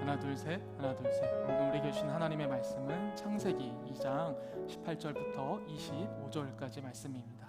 하나 둘 셋, 하나 둘 셋. 오늘 우리 계신 하나님의 말씀은 창세기 2장 18절부터 25절까지 말씀입니다.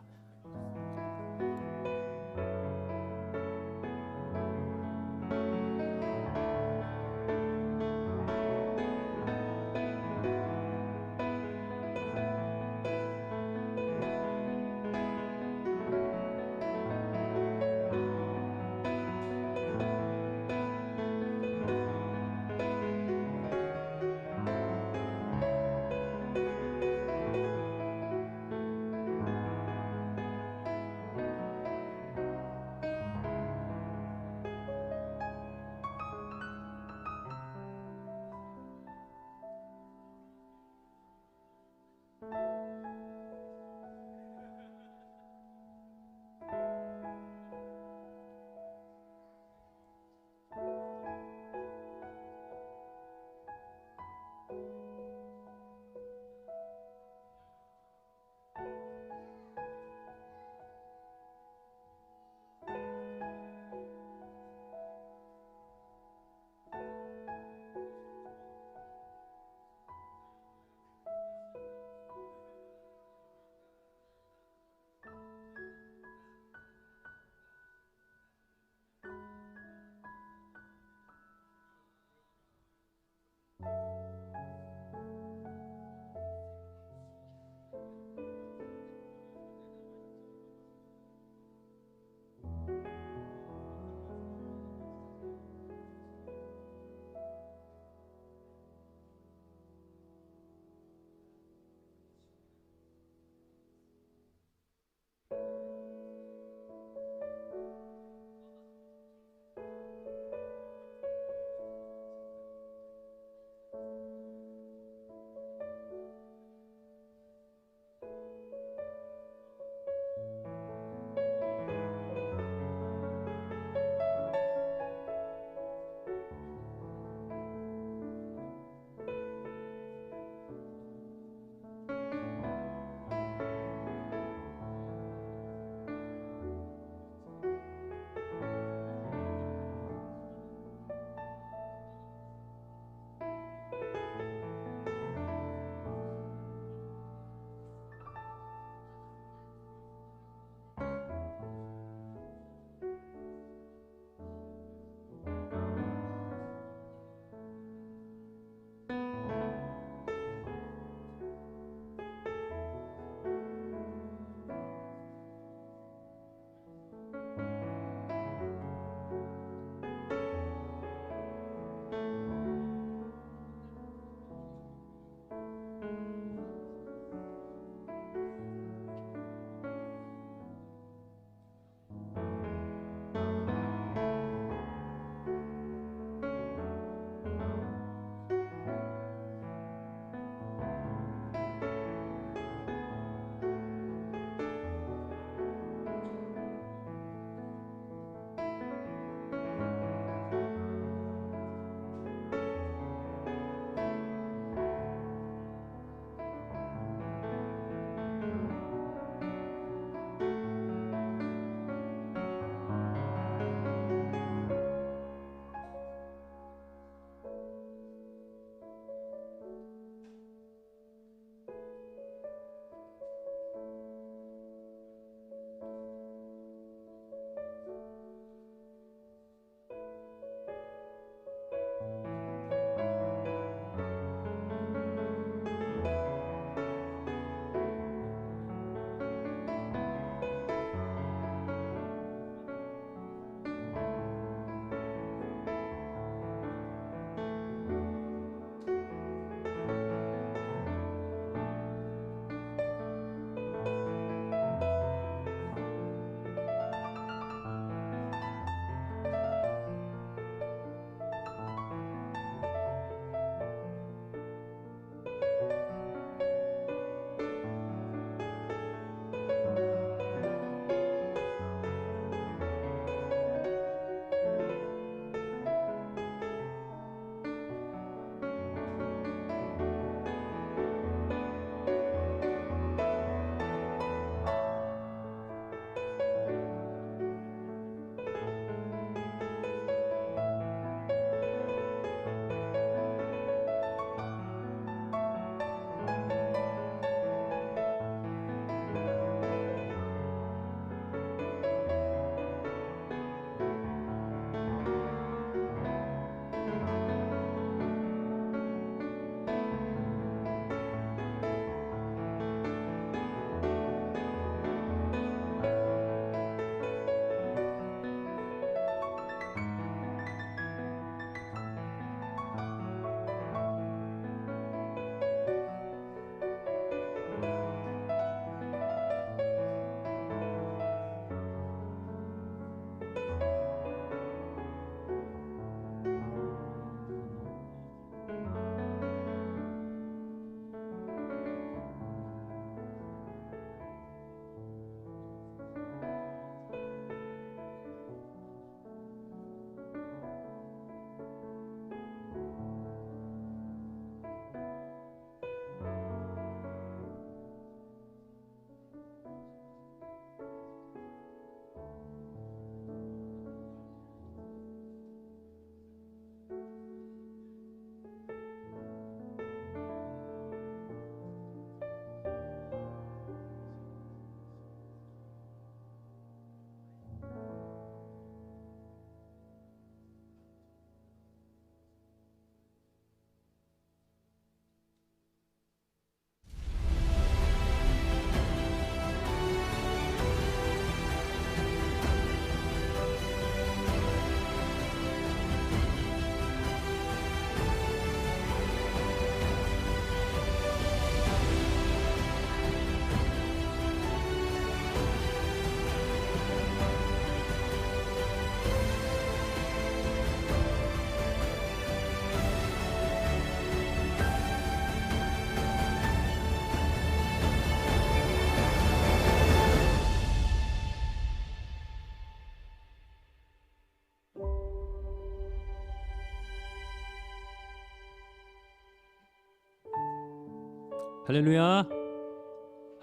할렐루야.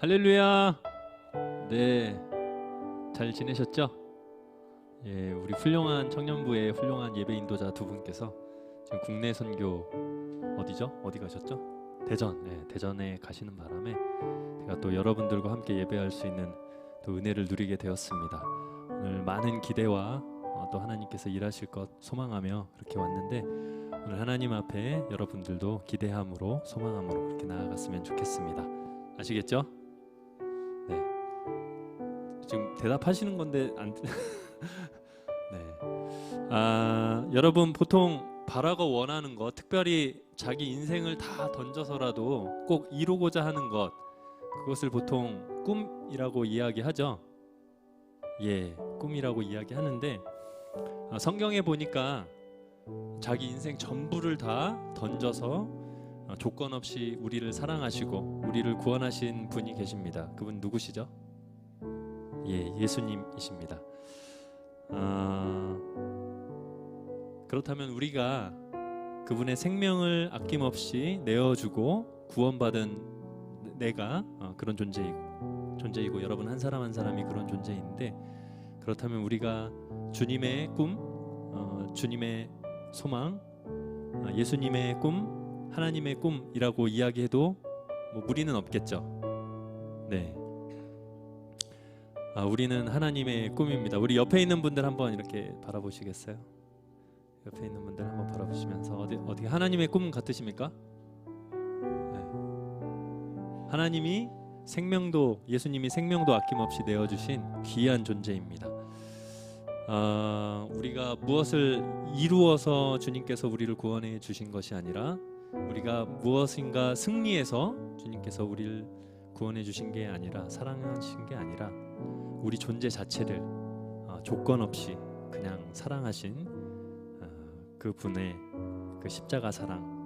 할렐루야. 네, 잘 지내셨죠? 예, 우리 훌륭한 청년부의 훌륭한 예배 인도자 두 분께서 지금 국내 선교 어디죠? 어디 가셨죠? 대전. 네, 대전에 가시는 바람에 제가 또 여러분들과 함께 예배할 수 있는 또 은혜를 누리게 되었습니다. 오늘 많은 기대와 또 하나님께서 일하실 것 소망하며 그렇게 왔는데, 오늘 하나님 앞에 여러분들도 기대함으로 소망함으로 그렇게 나아갔으면 좋겠습니다. 아시겠죠? 네. 지금 대답하시는 건데 안 네. 여러분 보통 바라고 원하는 것, 특별히 자기 인생을 다 던져서라도 꼭 이루고자 하는 것, 그것을 보통 꿈이라고 이야기하죠. 예, 꿈이라고 이야기하는데 성경에 보니까 자기 인생 전부를 다 던져서 조건 없이 우리를 사랑하시고 우리를 구원하신 분이 계십니다. 그분 누구시죠? 예, 예수님이십니다. 그렇다면 우리가 그분의 생명을 아낌없이 내어주고 구원받은 내가 그런 존재이고 여러분 한 사람 한 사람이 그런 존재인데, 그렇다면 우리가 주님의 꿈, 주님의 소망, 예수님의 꿈, 하나님의 꿈이라고 이야기해도 뭐 무리는 없겠죠. 네. 우리는 하나님의 꿈입니다. 우리 옆에 있는 분들 한번 이렇게 바라보시겠어요? 옆에 있는 분들 한번 바라보시면서 어디 하나님의 꿈 같으십니까? 네. 하나님이 예수님이 생명도 아낌없이 내어주신 귀한 존재입니다. 우리가 무엇을 이루어서 주님께서 우리를 구원해 주신 것이 아니라, 우리가 무엇인가 승리해서 주님께서 우리를 구원해 주신 게 아니라, 사랑하신 게 아니라, 우리 존재 자체를 조건 없이 그냥 사랑하신 그분의 그 십자가 사랑,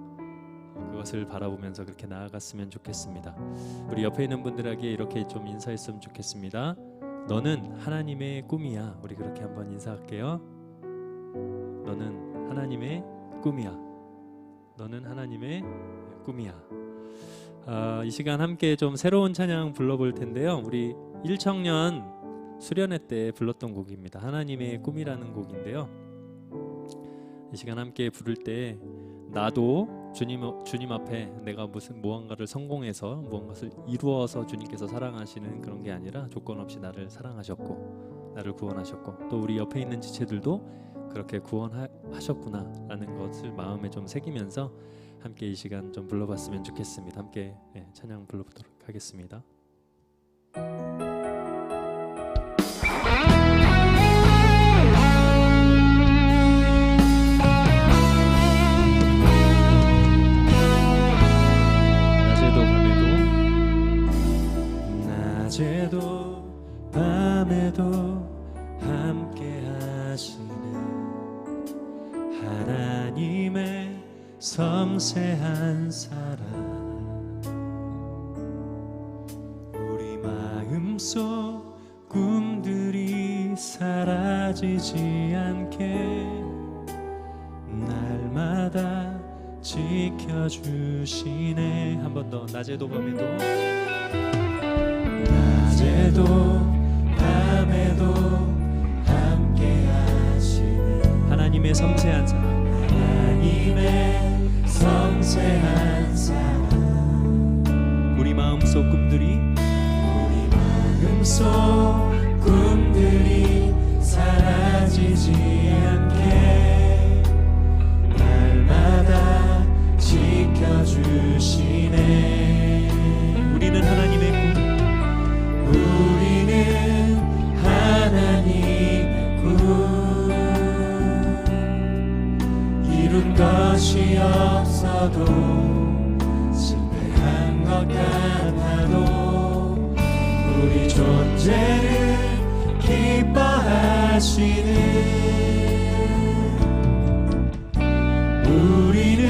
그것을 바라보면서 그렇게 나아갔으면 좋겠습니다. 우리 옆에 있는 분들에게 이렇게 좀 인사했으면 좋겠습니다. 너는 하나님의 꿈이야. 우리 그렇게 한번 인사할게요. 너는 하나님의 꿈이야. 너는 하나님의 꿈이야. 이 시간 함께 좀 새로운 찬양 불러볼 텐데요. 우리 1청년 수련회 때 불렀던 곡입니다. 하나님의 꿈이라는 곡인데요. 이 시간 함께 부를 때 나도 주님 앞에 내가 무언가를 성공해서 무언가를 이루어서 주님께서 사랑하시는 그런 게 아니라 조건 없이 나를 사랑하셨고 나를 구원하셨고 또 우리 옆에 있는 지체들도 그렇게 구원하셨구나 라는 것을 마음에 좀 새기면서 함께 이 시간 좀 불러봤으면 좋겠습니다. 함께 찬양 불러보도록 하겠습니다. 낮에도 밤에도 함께 하시는 하나님의 섬세한 사랑, 우리 마음속 꿈들이 사라지지 않게 날마다 지켜주시네. 한 번 더. 낮에도 밤에도 낮에도 밤에도 함께 하시는 하나님의 섬세한 사랑, 하나님의 섬세한 사랑, 우리 마음속 꿈들이 사라지지 않게 날마다 지켜주시네. 우리는 하나님의 꿈, 우리는 하나님의 꿈, 이룬 것이 없어도 실패한 것 같아도 우리 존재를 기뻐하시는, 우리는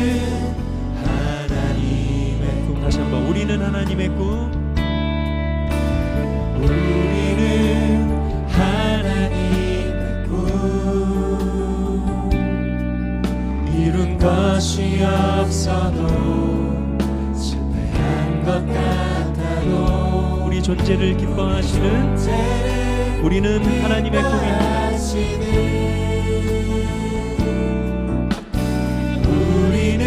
하나님의 꿈. 다시 한번. 우리는 하나님의 꿈, 우리는 하나님의 꿈, 이룬 것이 없어도 실패한 것 같아도 우리 존재를 기뻐하시는 우리는 하나님의 꿈입니다. 우리는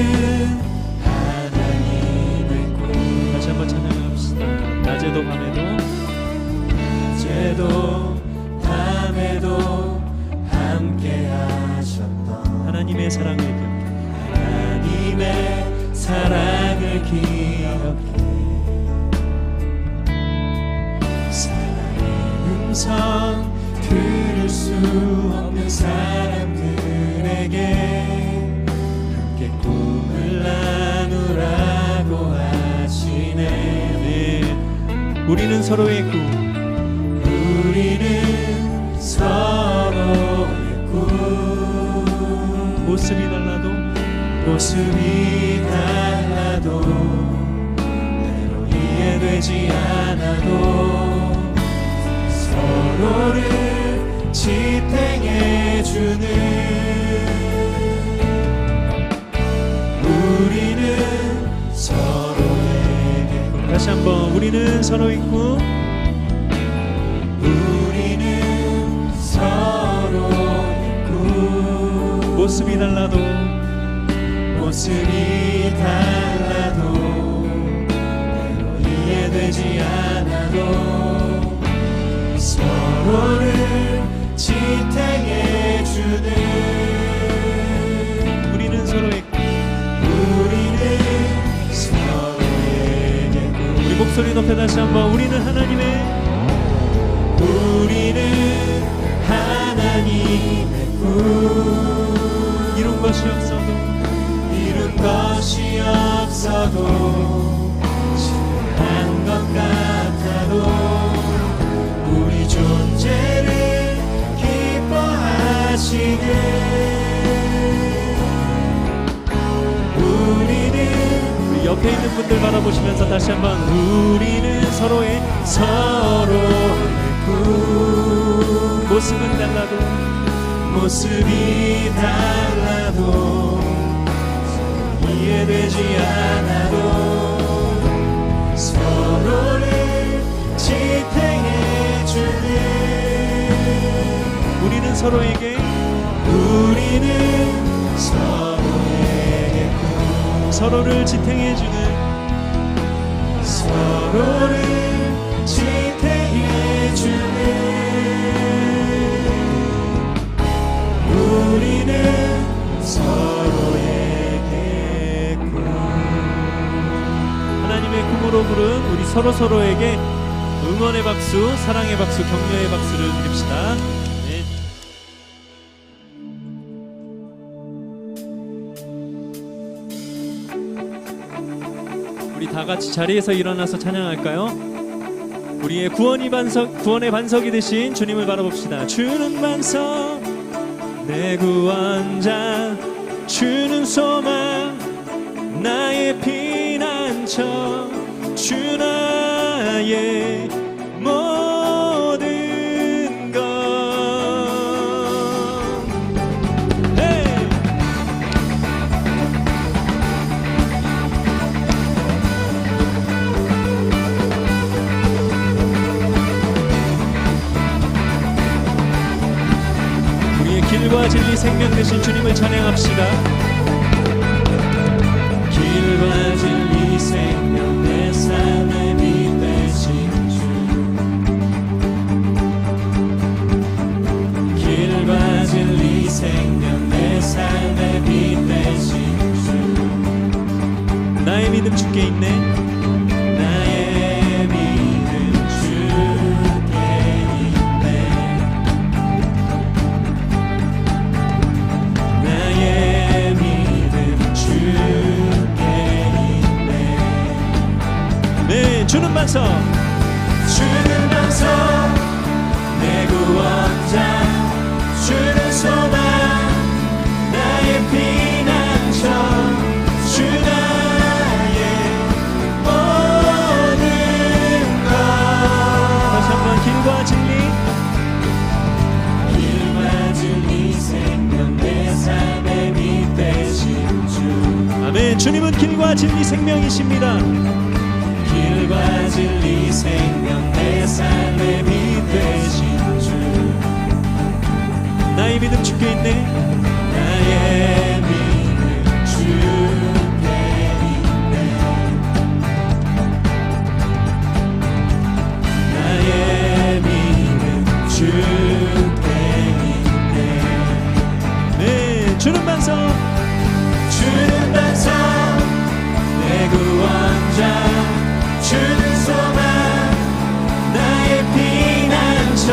하나님의 꿈. 다시 한번 찬양합시다. 낮에도 밤에도 함께 하셨던 하나님의 사랑을 기억해 사랑의 음성 들을 수 없는 사람들에게 함께 꿈을 나누라고 하시네. 네. 우리는 서로의 꿈, 우리는 서로의 꿈. 모습이 달라도 때로 이해되지 않아도 서로를 지탱해주는 우리는 서로에게 꿈. 다시 한번 우리는 서로의 꿈, 우리는 서로의 꿈. 모습이 달라도 때로 이해되지 않아도 서로를 지탱해주는 우리는 서로에게 우리 목소리 높여 다시 한번 우리는 하나님의 꿈. 이룬 것이 없어도 실패한 것 같아도 우리 존재를 기뻐하시는 우리 옆에 있는 분들 바라보시면서 다시 한번 우리는 서로의 꿈. 모습이 달라도 이해되지 않아도 서로를 지탱해주는 우리는 서로에게 서로를 지탱해주는 우리는 서로에게 꿈. 하나님의 꿈으로 부른 우리 서로에게 응원의 박수, 사랑의 박수, 격려의 박수를 드립시다. 네. 우리 다 같이 자리에서 일어나서 찬양할까요? 우리의 구원의 반석이 되신 주님을 바라봅시다. 주는 반석 내 구원자, 주는 소망 나의 피난처, 주 나의 모든 것. 우리의 길과 진리 생명 되신 주님을 찬양합시다. 길과 진리 생명 내 삶의 빛 되신 주, 길과 진리 생명 내 삶의 빛 되신 주. 나의 믿음 주께 있네. 나의 믿음 주께 있네. 나의 믿음 주께 있네. 네, 주는 반석, 주는 반석 내 구원자, 주는 소망 나의 피난처, 주 나의 모든 것. 다시 한번 길과 진리, 길과 진리 생명 내 삶의 빛 되신 주. 아멘. 주님은 길과 진리 생명이십니다. 길과 진리 생명 내 삶의 빛 되신 주 나의 믿음 주께 있네 나의 믿음 주께 있네 나의 믿음 주께 있네 네 주는 반석 주는 반석 내 구원자 주는 소망 나의 피난처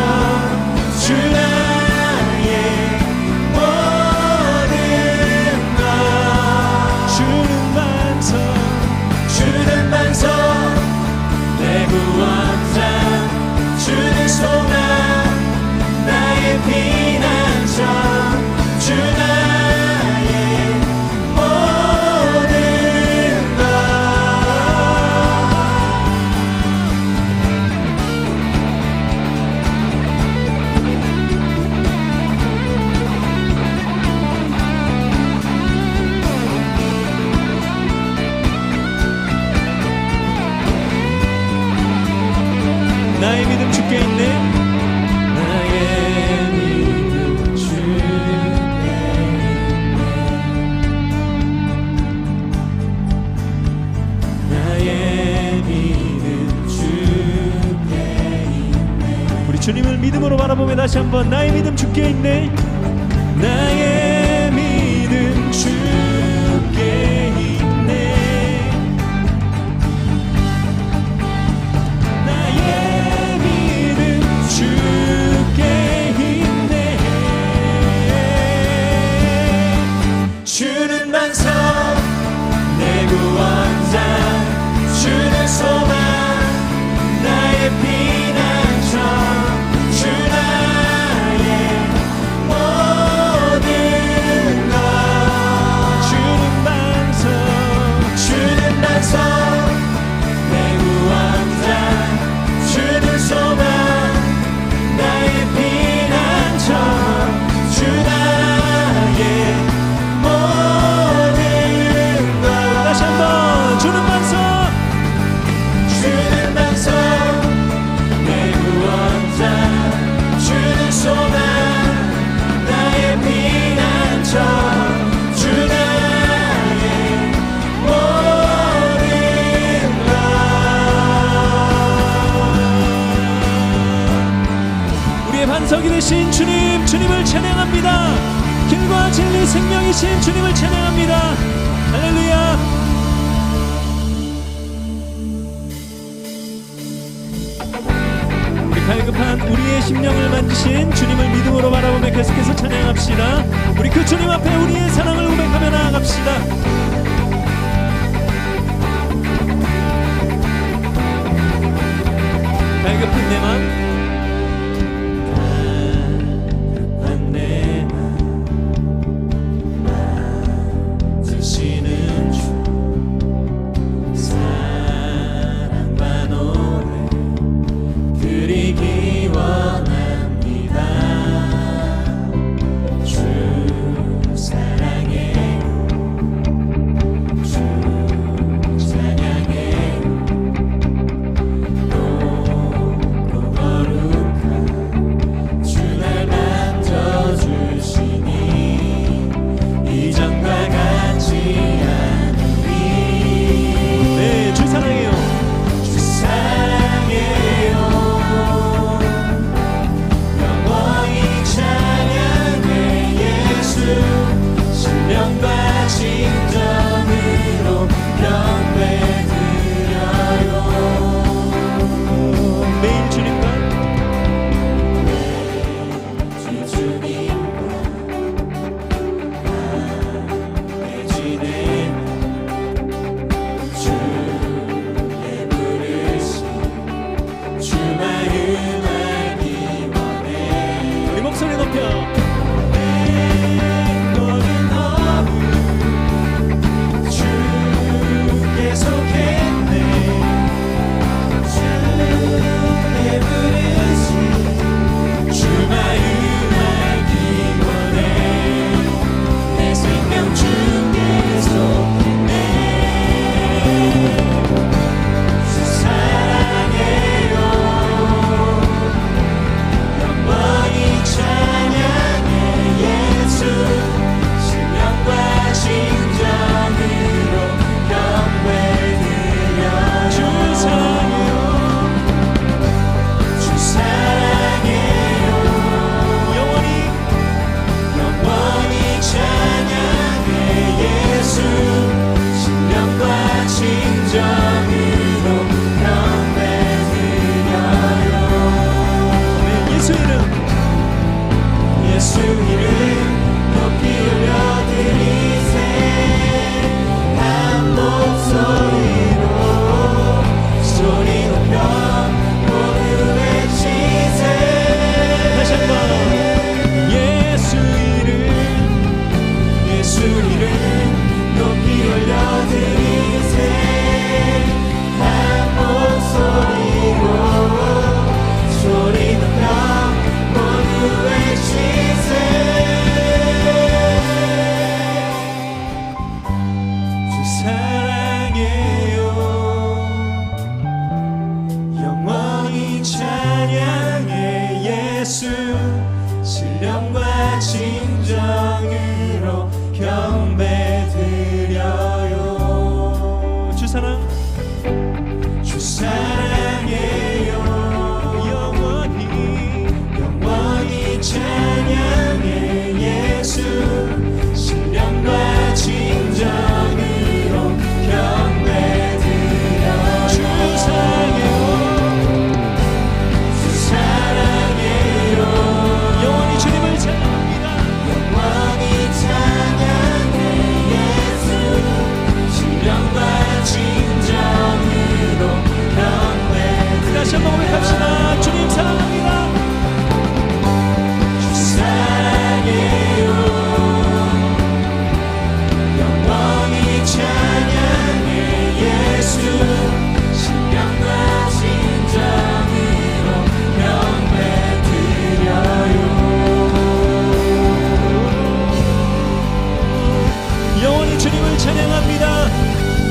주 나의 모든 것 주는 반석 주는 반석 내 구원자 주는 소망 나의 피난처 주 나의 모든 나의 믿음 주께 있네 나의 믿음 주께 있네 나의 믿음 주께 있네 우리 주님을 믿음으로 바라보며 다시 한번 나의 믿음 주께 있네 나의 믿음 주께 있네 나의 믿음 주께 있네 주는 반석 내 구원자 주는 소망 나의 피난처 주 나의 모든 것 주는 반석 주는 반석 내 구원자 주는 소망 나의 피난처 주 나의 모든 것 다시 한번 주는 반석 주는 반석 내 구원자 주는 소망 나의 피난처 주 나의 모든 것 우리의 반석이 되신 주님 주님을 찬양합니다 길과 진리 생명이신 주님을 찬양합니다 할렐루야 우리 갈급한 우리의 심령을 만지신 주님을 믿음으로 바라보며 계속해서 찬양합시다 우리 그 주님 앞에 우리의 사랑을 고백하며 나아갑시다 갈급한 내 맘 찬양해 진정으로 경배드려요. 예수 이름 높이 올려드리세. 한 목소리로 소리 높여 모두 외치세. 다시 한번 예수 이름 높이 올려드리세. 한 목소리로 소리 높여 모두 외치세. 주 사랑해요. 영원히 찬양해. 예수 신령과 진정으로 경배드려요. 주 사랑해요. 영원히 찬양해. 예수 신령과 진정으로 경배드려요. 주 사랑해요. 영원히 주님을 찬양합니다. 영원히 찬양해. 예수 신령과 진정으로 경배드려요. 다시 한번 고백합시다. 주님 사랑합니다. 주 사랑해요. 영원히 찬양해. 예수 신령과 진정으로 경배드려요. 영원히 주님을 찬양합니다.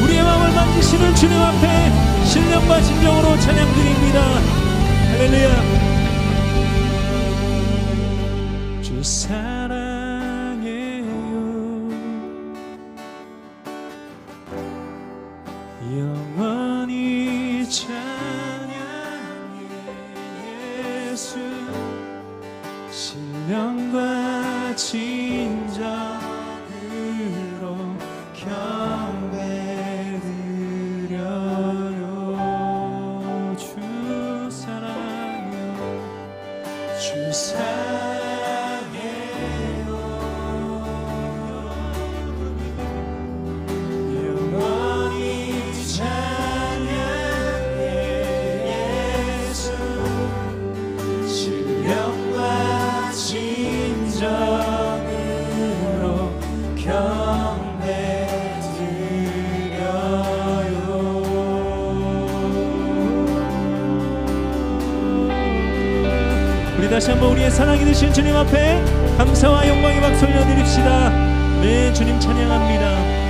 우리의 마음을 만지시는 주님 앞에 신령과 진정으로 찬양드립니다. 할렐루야. 주 사랑해요. 영원히 찬양해. 예수 신령과 진정으로 경배드려요. 주 사랑해요. 주 사랑해요. 영원히 찬양해. 예수 신령과 진정으로 경배드려요. 우리 다시 한번 우리의 사랑이 되신 주님 앞에 감사와 영광의 박수 올려드립시다. 네, 주님 찬양합니다.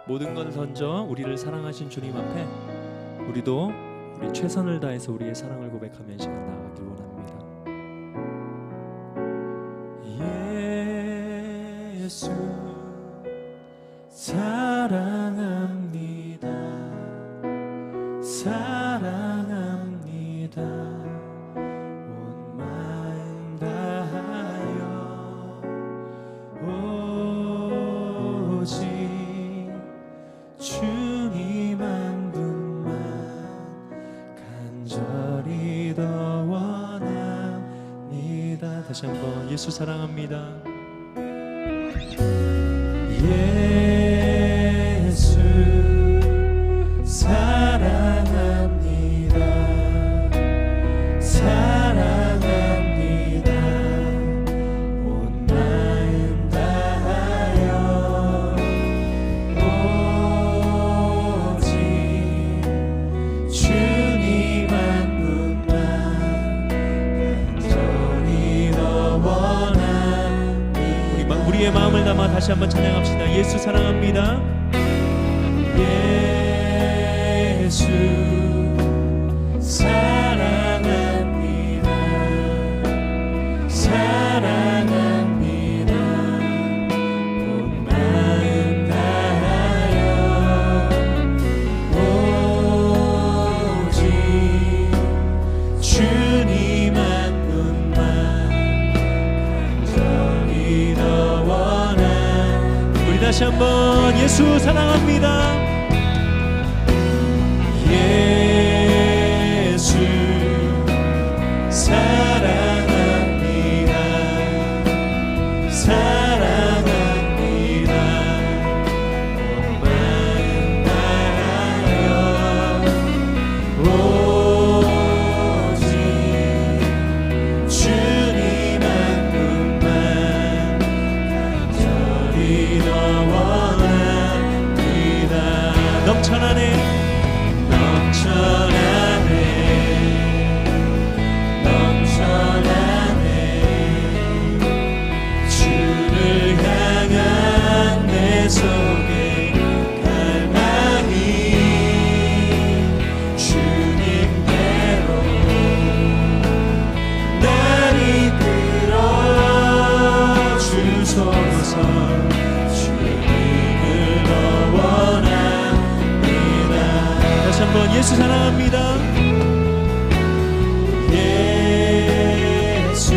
모든 건 던져 우리를 사랑하신 주님 앞에 우리도 우리 최선을 다해서 우리의 사랑을 고백하며 시간 나가길 원합니다. 예수 사랑합니다. 사랑합니다. 온 마음 다하여 오직 주님 한 분만 간절히 더 원합니다. 다시 한번 예수 사랑합니다. 예수 사랑합니다. 사랑합니다. 온 마음 다하여 오직 주님 한 분만 간절히 더 원합니다. 우리의 마음을 담아 다시 한번 찬양합시다. 예수 사랑합니다. 예수 사랑합니다. 사랑합니다. 온 마음 다하여 오직 주님 한 분만 다시 한번 예수 사랑합니다. 예수 사랑합니다. 사랑합니다. 온 마음 다하여 오직 주님 한 분만 간절히 더 원합니다. 넘쳐나네 넘쳐나네 넘쳐나네 주를 향한 내 속에 갈망이 주님께로 날 이끌어 주소서. 주님을 더 원합니다. 다시 한번 예수 사랑합니다. 예수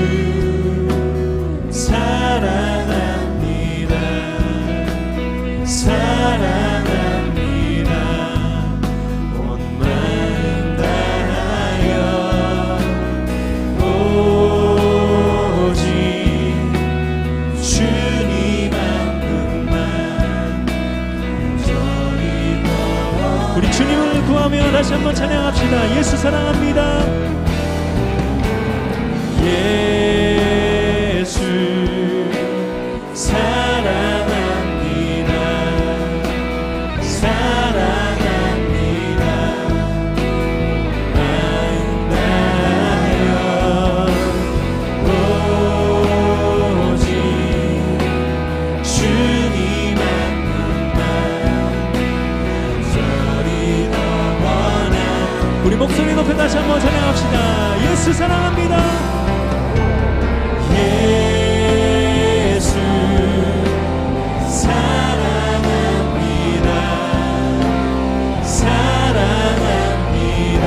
사랑합니다. 사랑합니다. 온 마음 다하여 오직 주님 한 분만 간절히 더 우리 주님을 구하며 다시 한번 찬양합시다. 예수 사랑합니다. 예수 사랑합니다. 사랑합니다. 마음 다하여 오직 주님 한 분만 간절히 더 원하. 우리 목소리 높여 다시 한번 찬양합시다. 예수 사랑합니다. 예수 사랑합니다. 사랑합니다.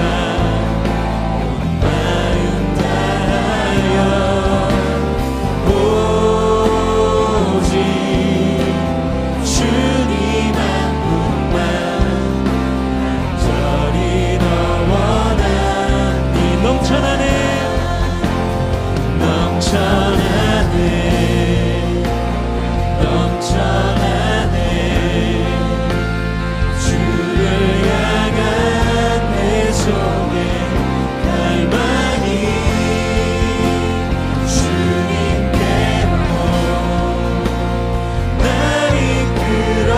온 마음 다하여 오직 주님 한 분만 간절히 더 원하니. 넘쳐나네 넘쳐나네 넘쳐나네 주를 향한 내 속에 갈망이 주님께로 날 이끌어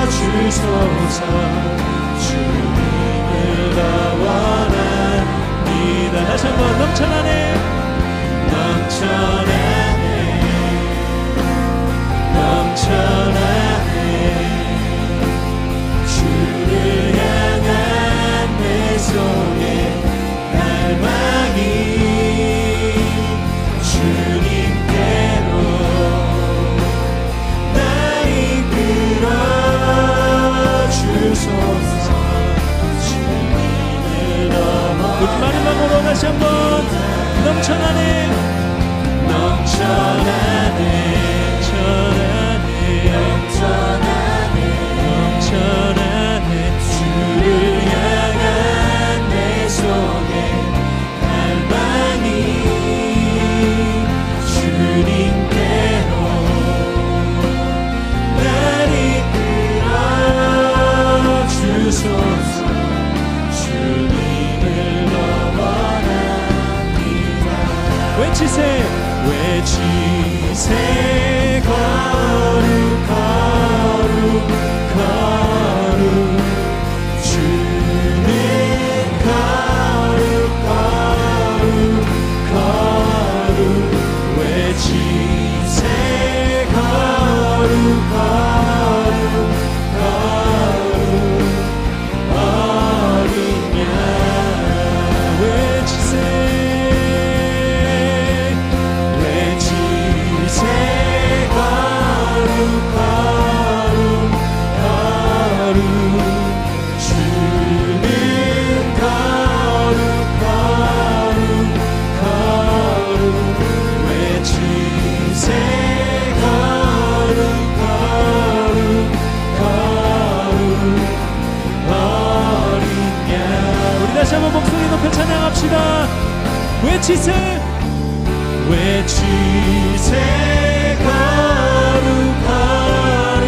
주소서. 주님을 더 원합니다. 다시 한번 넘쳐나네 넘쳐나네 넘쳐나네 주를 향한 내 속에 갈망이 주님께로 날 이끌어 주소서. 주님을 더 마지막으로 다시 한번 넘쳐나네 넘쳐나네 넘쳐나네 넘쳐나네 주를 향한 내 속에 갈망이 주님께로 날 이끌어 주소서. 주님을 더 원합니다. 외치세 외치세 거룩 거룩 거룩 주는 거룩 거룩 거룩 외치세 거룩 거룩 거룩 어린 양 외치세 외치세 거룩 외치세 외치세 거룩하루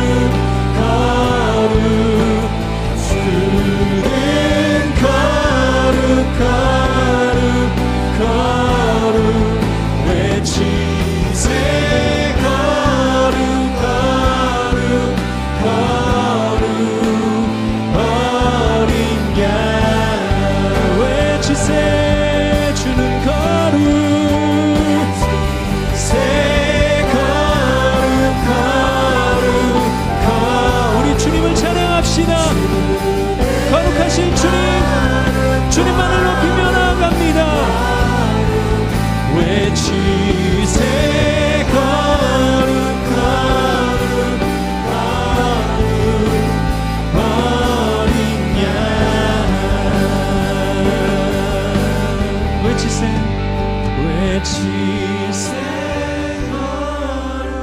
거룩 주는 거룩하루 거룩 외치세 거룩하루 거룩 어린 양 외치세 주는 거룩 새 거룩 우리 주님을 찬양합시다. 거룩하신 주님, 주님만을 높이며 나아갑니다. 외치세 거룩 어린 양 외치세 외치세 거룩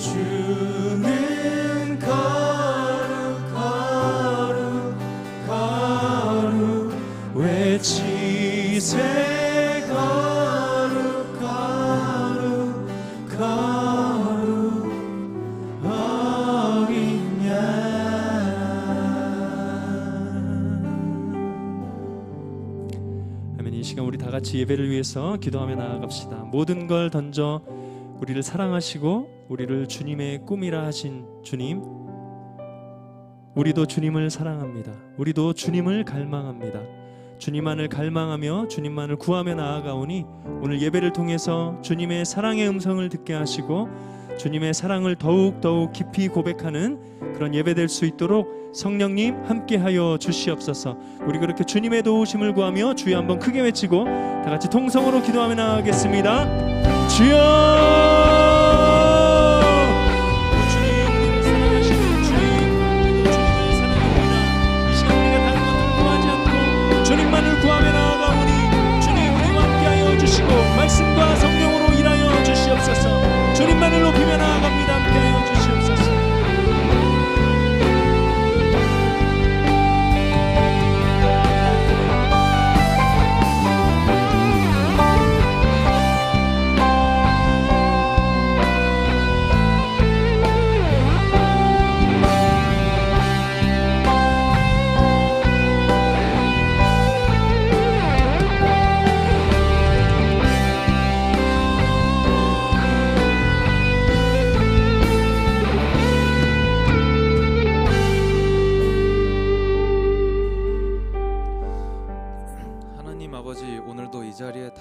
주는 거룩 외치세 거룩 어린 양 아멘. 이 시간 우리 다 같이 예배를 위해서 기도하며 나아갑시다. 모든 걸 던져 우리를 사랑하시고 우리를 주님의 꿈이라 하신 주님, 우리도 주님을 사랑합니다. 우리도 주님을 갈망합니다. 주님만을 갈망하며 주님만을 구하며 나아가오니 오늘 예배를 통해서 주님의 사랑의 음성을 듣게 하시고 주님의 사랑을 더욱 깊이 고백하는 그런 예배 될 수 있도록 성령님 함께하여 주시옵소서. 우리 그렇게 주님의 도우심을 구하며 주여 한번 크게 외치고 다 같이 통성으로 기도하며 나아가겠습니다. 주여 주님, 우리를 사랑하시는 주님, 우리도 주님을 사랑합니다. 이 시간 우리가 다른 것들을 구하지 않고 주님만을 구하며 나아가오니 주님 우리와 함께하여 주시고 말씀과 성령으로 일하여 주시옵소서. 주님만을 높이며 나아갑니다. 함께하여 주시옵소서.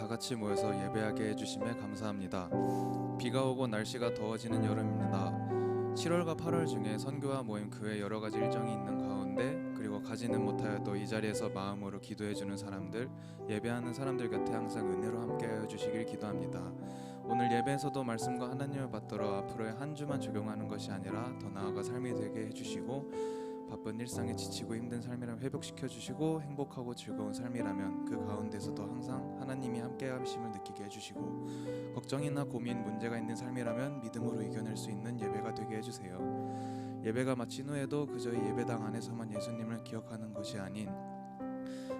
같이 모여서 예배하게 해주심에 감사합니다. 비가 오고 날씨가 더워지는 여름입니다. 7월과 8월 중에 선교와 모임 그 외 여러 가지 일정이 있는 가운데 그리고 가지는 못하여도 이 자리에서 마음으로 기도해주는 사람들, 예배하는 사람들 곁에 항상 은혜로 함께하여 주시길 기도합니다. 오늘 예배에서도 말씀과 하나님을 받들어 앞으로의 한 주만 적용하는 것이 아니라 더 나아가 삶이 되게 해주시고 바쁜 일상에 지치고 힘든 삶이라면 회복시켜 주시고 행복하고 즐거운 삶이라면 그 가운데서도 항상 하나님이 함께 하심을 느끼게 해주시고 걱정이나 고민, 문제가 있는 삶이라면 믿음으로 이겨낼 수 있는 예배가 되게 해주세요. 예배가 마친 후에도 그저 이 예배당 안에서만 예수님을 기억하는 것이 아닌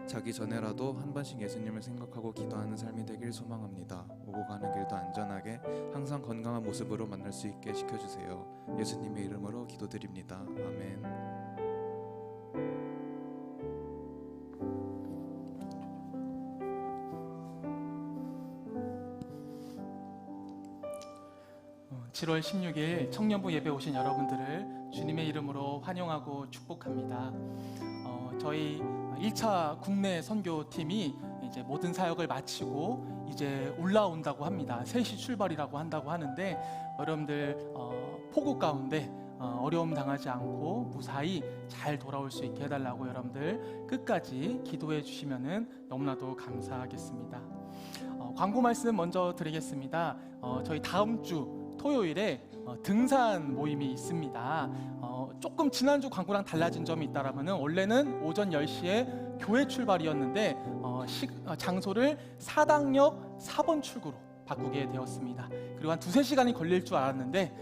자기 전에라도 한 번씩 예수님을 생각하고 기도하는 삶이 되길 소망합니다. 오고 가는 길도 안전하게 항상 건강한 모습으로 만날 수 있게 시켜주세요. 예수님의 이름으로 기도드립니다. 아멘. 어, 7월 16일 청년부 예배 오신 여러분들을 주님의 이름으로 환영하고 축복합니다. 저희 1차 국내 선교팀이 이제 모든 사역을 마치고 이제 올라온다고 합니다. 3시 출발이라고 한다고 하는데 여러분들 폭우 가운데 어려움 당하지 않고 무사히 잘 돌아올 수 있게 해달라고 여러분들 끝까지 기도해 주시면은 너무나도 감사하겠습니다. 광고 말씀 먼저 드리겠습니다. 저희 다음 주 토요일에 등산 모임이 있습니다. 조금 지난주 광고랑 달라진 점이 있다라면은 원래는 오전 10시에 교회 출발이었는데 장소를 사당역 4번 출구로 바꾸게 되었습니다. 그리고 한 2-3시간이 걸릴 줄 알았는데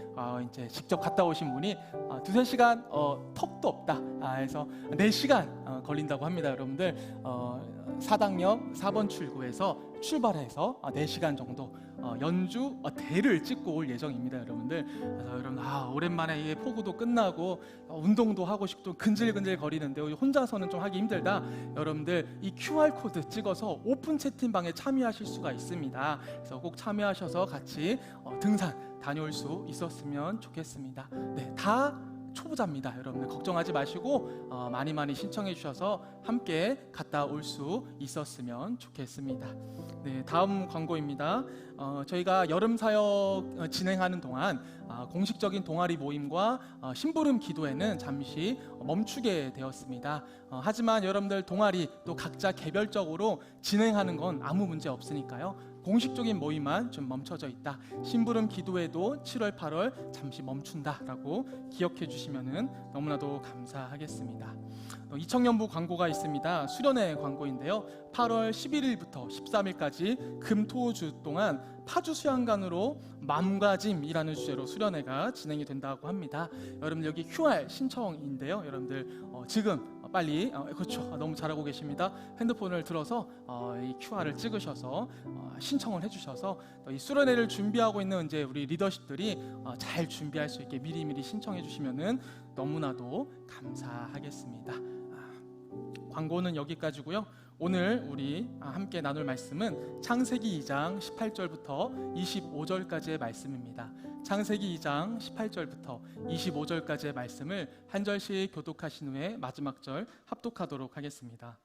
이제 직접 갔다 오신 분이 2-3시간 턱도 없다 해서 4시간 걸린다고 합니다. 여러분들 사당역 4번 출구에서 출발해서 4시간 정도 연주 대를 찍고 올 예정입니다. 여러분들. 그래서 여러분 오랜만에 이게 포구도 끝나고 운동도 하고 싶고 근질근질 거리는데 혼자서는 좀 하기 힘들다. 여러분들 이 QR코드 찍어서 오픈 채팅방에 참여하실 수가 있습니다. 그래서 꼭 참여하셔서 같이 등산 다녀올 수 있었으면 좋겠습니다. 네, 다 초보자입니다. 여러분들 걱정하지 마시고 많이 신청해 주셔서 함께 갔다 올 수 있었으면 좋겠습니다. 네, 다음 광고입니다. 저희가 여름 사역 진행하는 동안 공식적인 동아리 모임과 심부름 기도회는 잠시 멈추게 되었습니다. 하지만 여러분들 동아리 또 각자 개별적으로 진행하는 건 아무 문제 없으니까요. 공식적인 모임만 좀 멈춰져 있다. 심부름 기도회도 7월, 8월 잠시 멈춘다라고 기억해 주시면은 너무나도 감사하겠습니다. 이청년부 광고가 있습니다. 수련회 광고인데요. 8월 11일부터 13일까지 금토주 동안 파주 수양관으로 마음가짐이라는 주제로 수련회가 진행이 된다고 합니다. 여러분들 여기 QR 신청인데요. 여러분들 지금 빨리 그렇죠. 너무 잘하고 계십니다. 핸드폰을 들어서 이 QR을 찍으셔서 신청을 해주셔서 이 수련회를 준비하고 있는 이제 우리 리더십들이 잘 준비할 수 있게 미리미리 신청해 주시면은 너무나도 감사하겠습니다. 광고는 여기까지고요. 오늘 우리 함께 나눌 말씀은 창세기 2장 18절부터 25절까지의 말씀입니다. 창세기 2장 18절부터 25절까지의 말씀을 한 절씩 교독하신 후에 마지막 절 합독하도록 하겠습니다.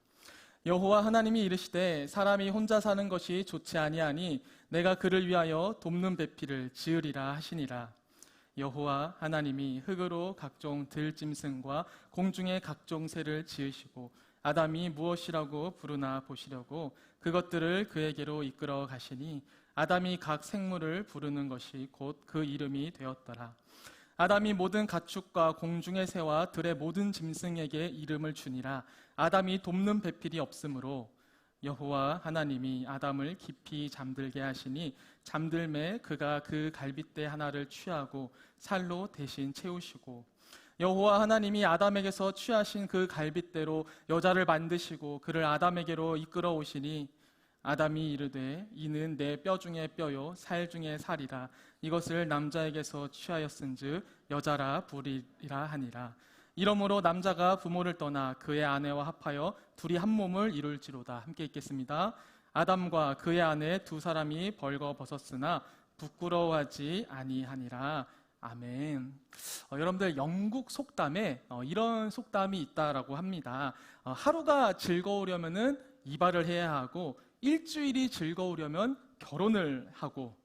여호와 하나님이 이르시되 사람이 혼자 사는 것이 좋지 아니하니 내가 그를 위하여 돕는 배필을 지으리라 하시니라. 여호와 하나님이 흙으로 각종 들짐승과 공중의 각종 새를 지으시고 아담이 무엇이라고 부르나 보시려고 그것들을 그에게로 이끌어 가시니 아담이 각 생물을 부르는 것이 곧 그 이름이 되었더라. 아담이 모든 가축과 공중의 새와 들의 모든 짐승에게 이름을 주니라. 아담이 돕는 배필이 없으므로 여호와 하나님이 아담을 깊이 잠들게 하시니 잠들매 그가 그 갈빗대 하나를 취하고 살로 대신 채우시고 여호와 하나님이 아담에게서 취하신 그 갈빗대로 여자를 만드시고 그를 아담에게로 이끌어 오시니 아담이 이르되 이는 내 뼈 중에 뼈요 살 중에 살이라. 이것을 남자에게서 취하였은즉 여자라 부리라 하니라. 이러므로 남자가 부모를 떠나 그의 아내와 합하여 둘이 한 몸을 이룰지로다. 함께 읽겠습니다. 아담과 그의 아내 두 사람이 벌거벗었으나 부끄러워하지 아니하니라. 아멘. 여러분들 영국 속담에 이런 속담이 있다라고 합니다. 하루가 즐거우려면은 이발을 해야 하고 일주일이 즐거우려면 결혼을 하고,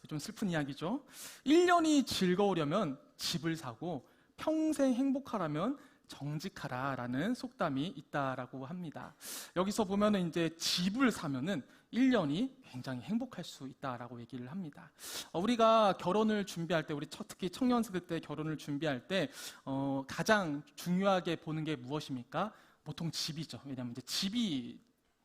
좀 슬픈 이야기죠. 1년이 즐거우려면 집을 사고 평생 행복하라면 정직하라라는 속담이 있다라고 합니다. 여기서 보면은 이제 집을 사면은 1년이 굉장히 행복할 수 있다라고 얘기를 합니다. 우리가 결혼을 준비할 때, 우리 특히 청년세대 때 결혼을 준비할 때 가장 중요하게 보는 게 무엇입니까? 보통 집이죠. 왜냐하면 이제 집이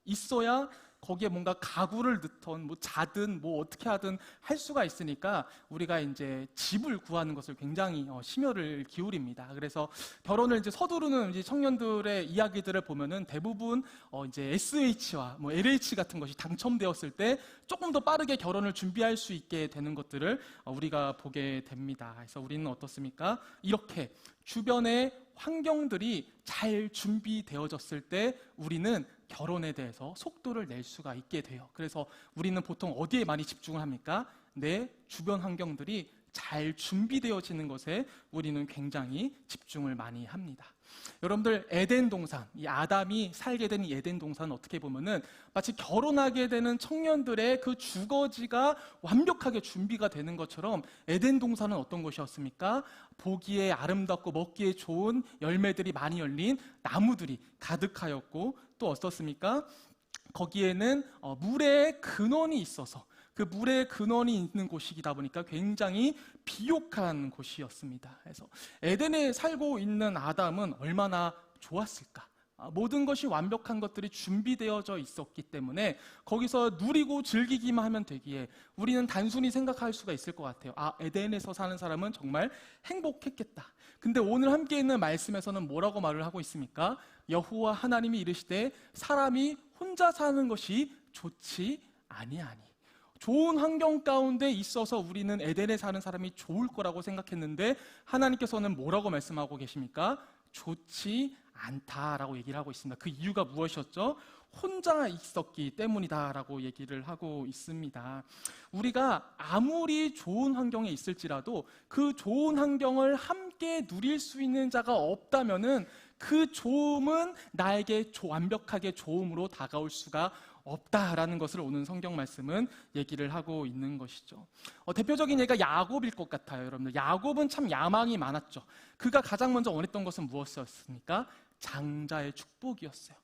있어야 거기에 뭔가 가구를 넣든 뭐 자든 뭐 어떻게 하든 할 수가 있으니까 우리가 이제 집을 구하는 것을 굉장히 심혈을 기울입니다. 그래서 결혼을 이제 서두르는 이제 청년들의 이야기들을 보면은 대부분 이제 SH와 뭐 LH 같은 것이 당첨되었을 때 조금 더 빠르게 결혼을 준비할 수 있게 되는 것들을 우리가 보게 됩니다. 그래서 우리는 어떻습니까? 이렇게 주변의 환경들이 잘 준비되어졌을 때 우리는 결혼에 대해서 속도를 낼 수가 있게 돼요. 그래서 우리는 보통 어디에 많이 집중을 합니까? 내 주변 환경들이 잘 준비되어지는 것에 우리는 굉장히 집중을 많이 합니다. 여러분들 에덴 동산, 이 아담이 살게 된 이 에덴 동산은 어떻게 보면은 마치 결혼하게 되는 청년들의 그 주거지가 완벽하게 준비가 되는 것처럼 에덴 동산은 어떤 곳이었습니까? 보기에 아름답고 먹기에 좋은 열매들이 많이 열린 나무들이 가득하였고, 또 어떻습니까? 거기에는 물의 근원이 있어서 그 물의 근원이 있는 곳이다 보니까 굉장히 비옥한 곳이었습니다. 그래서 에덴에 살고 있는 아담은 얼마나 좋았을까? 모든 것이 완벽한 것들이 준비되어져 있었기 때문에 거기서 누리고 즐기기만 하면 되기에 우리는 단순히 생각할 수가 있을 것 같아요. 에덴에서 사는 사람은 정말 행복했겠다. 근데 오늘 함께 있는 말씀에서는 뭐라고 말을 하고 있습니까? 여호와 하나님이 이르시되 사람이 혼자 사는 것이 좋지 아니하니. 좋은 환경 가운데 있어서 우리는 에덴에 사는 사람이 좋을 거라고 생각했는데 하나님께서는 뭐라고 말씀하고 계십니까? 좋지 않다라고 얘기를 하고 있습니다. 그 이유가 무엇이었죠? 혼자 있었기 때문이다라고 얘기를 하고 있습니다. 우리가 아무리 좋은 환경에 있을지라도 그 좋은 환경을 함께 누릴 수 있는 자가 없다면은 그 좋음은 나에게 완벽하게 좋음으로 다가올 수가 없다라는 것을 오늘 성경 말씀은 얘기를 하고 있는 것이죠. 대표적인 예가 야곱일 것 같아요. 여러분들, 야곱은 참 야망이 많았죠. 그가 가장 먼저 원했던 것은 무엇이었습니까? 장자의 축복이었어요.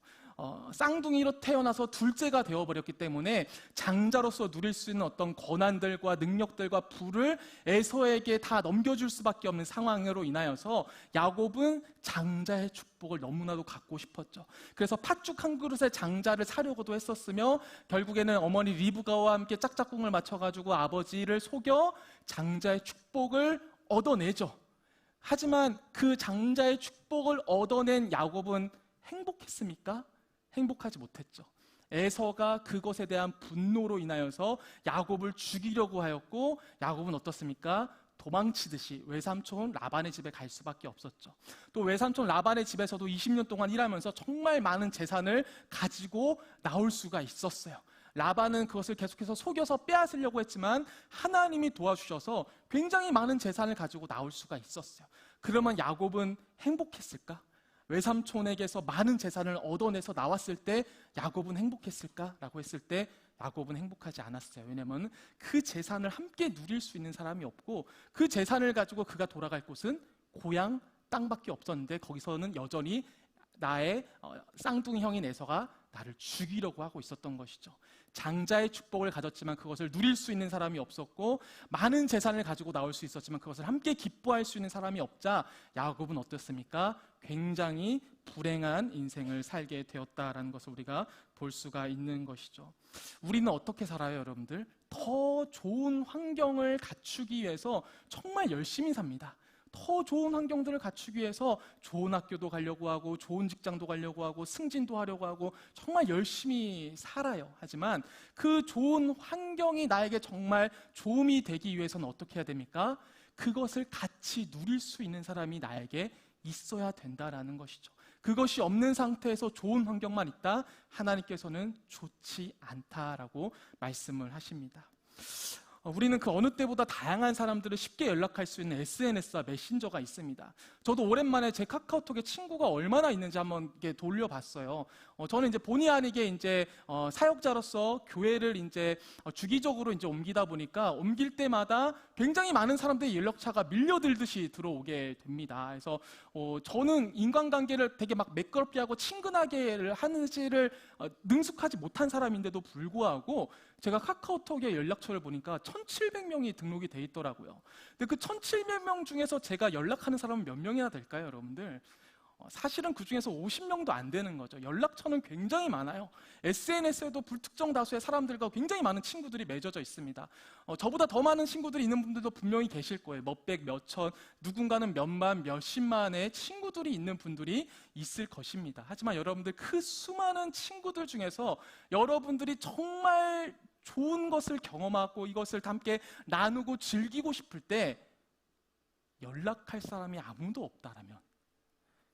쌍둥이로 태어나서 둘째가 되어버렸기 때문에 장자로서 누릴 수 있는 어떤 권한들과 능력들과 부를 에서에게 다 넘겨줄 수밖에 없는 상황으로 인하여서 야곱은 장자의 축복을 너무나도 갖고 싶었죠. 그래서 팥죽 한 그릇에 장자를 사려고도 했었으며 결국에는 어머니 리브가와 함께 짝짝꿍을 맞춰가지고 아버지를 속여 장자의 축복을 얻어내죠. 하지만 그 장자의 축복을 얻어낸 야곱은 행복했습니까? 행복하지 못했죠. 에서가 그것에 대한 분노로 인하여서 야곱을 죽이려고 하였고, 야곱은 어떻습니까? 도망치듯이 외삼촌 라반의 집에 갈 수밖에 없었죠. 또 외삼촌 라반의 집에서도 20년 동안 일하면서 정말 많은 재산을 가지고 나올 수가 있었어요. 라반은 그것을 계속해서 속여서 빼앗으려고 했지만 하나님이 도와주셔서 굉장히 많은 재산을 가지고 나올 수가 있었어요. 그러면 야곱은 행복했을까? 외삼촌에게서 많은 재산을 얻어내서 나왔을 때 야곱은 행복했을까라고 했을 때 야곱은 행복하지 않았어요. 왜냐하면 그 재산을 함께 누릴 수 있는 사람이 없고, 그 재산을 가지고 그가 돌아갈 곳은 고향 땅밖에 없었는데 거기서는 여전히 나의 쌍둥이 형인 에서가 나를 죽이려고 하고 있었던 것이죠. 장자의 축복을 가졌지만 그것을 누릴 수 있는 사람이 없었고, 많은 재산을 가지고 나올 수 있었지만 그것을 함께 기뻐할 수 있는 사람이 없자 야곱은 어떻습니까? 굉장히 불행한 인생을 살게 되었다라는 것을 우리가 볼 수가 있는 것이죠. 우리는 어떻게 살아요, 여러분들? 더 좋은 환경을 갖추기 위해서 정말 열심히 삽니다. 더 좋은 환경들을 갖추기 위해서 좋은 학교도 가려고 하고, 좋은 직장도 가려고 하고, 승진도 하려고 하고 정말 열심히 살아요. 하지만 그 좋은 환경이 나에게 정말 도움이 되기 위해서는 어떻게 해야 됩니까? 그것을 같이 누릴 수 있는 사람이 나에게 있어야 된다라는 것이죠. 그것이 없는 상태에서 좋은 환경만 있다? 하나님께서는 좋지 않다라고 말씀을 하십니다. 우리는 그 어느 때보다 다양한 사람들을 쉽게 연락할 수 있는 SNS와 메신저가 있습니다. 저도 오랜만에 제 카카오톡에 친구가 얼마나 있는지 한번 이렇게 돌려봤어요. 저는 이제 본의 아니게 이제 사역자로서 교회를 이제 주기적으로 이제 옮기다 보니까 옮길 때마다 굉장히 많은 사람들의 연락처가 밀려들듯이 들어오게 됩니다. 그래서 저는 인간관계를 되게 막 매끄럽게 하고 친근하게 하는지를 능숙하지 못한 사람인데도 불구하고 제가 카카오톡에 연락처를 보니까 1,700명이 등록이 돼 있더라고요. 근데 그 1,700명 중에서 제가 연락하는 사람은 몇 명이나 될까요, 여러분들? 사실은 그 중에서 50명도 안 되는 거죠. 연락처는 굉장히 많아요. SNS에도 불특정 다수의 사람들과 굉장히 많은 친구들이 맺어져 있습니다. 저보다 더 많은 친구들이 있는 분들도 분명히 계실 거예요. 몇백, 몇천, 누군가는 몇만, 몇십만의 친구들이 있는 분들이 있을 것입니다. 하지만 여러분들, 그 수많은 친구들 중에서 여러분들이 정말 좋은 것을 경험하고 이것을 함께 나누고 즐기고 싶을 때 연락할 사람이 아무도 없다라면,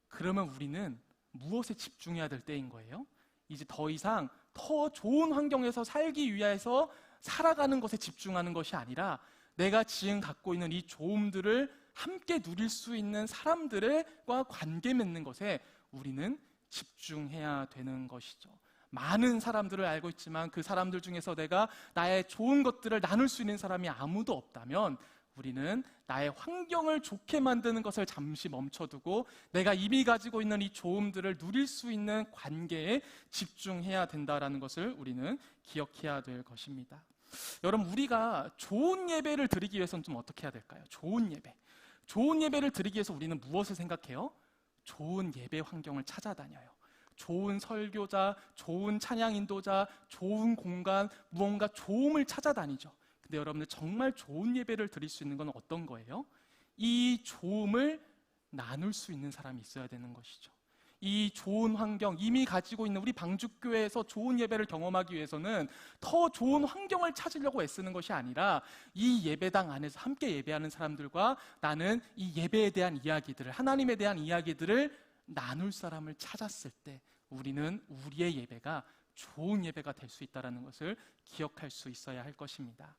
그러면 우리는 무엇에 집중해야 될 때인 거예요? 이제 더 이상 더 좋은 환경에서 살기 위해서 살아가는 것에 집중하는 것이 아니라 내가 지금 갖고 있는 이 좋음들을 함께 누릴 수 있는 사람들과 관계 맺는 것에 우리는 집중해야 되는 것이죠. 많은 사람들을 알고 있지만 그 사람들 중에서 내가 나의 좋은 것들을 나눌 수 있는 사람이 아무도 없다면 우리는 나의 환경을 좋게 만드는 것을 잠시 멈춰두고 내가 이미 가지고 있는 이 좋음들을 누릴 수 있는 관계에 집중해야 된다는 것을 우리는 기억해야 될 것입니다. 여러분, 우리가 좋은 예배를 드리기 위해서는 좀 어떻게 해야 될까요? 좋은 예배. 좋은 예배를 드리기 위해서 우리는 무엇을 생각해요? 좋은 예배 환경을 찾아다녀요. 좋은 설교자, 좋은 찬양 인도자, 좋은 공간, 무언가 좋음을 찾아다니죠. 근데 여러분들, 정말 좋은 예배를 드릴 수 있는 건 어떤 거예요? 이 좋음을 나눌 수 있는 사람이 있어야 되는 것이죠. 이 좋은 환경, 이미 가지고 있는 우리 방주교회에서 좋은 예배를 경험하기 위해서는 더 좋은 환경을 찾으려고 애쓰는 것이 아니라 이 예배당 안에서 함께 예배하는 사람들과 나는 이 예배에 대한 이야기들을, 하나님에 대한 이야기들을 나눌 사람을 찾았을 때 우리는 우리의 예배가 좋은 예배가 될 수 있다는 것을 기억할 수 있어야 할 것입니다.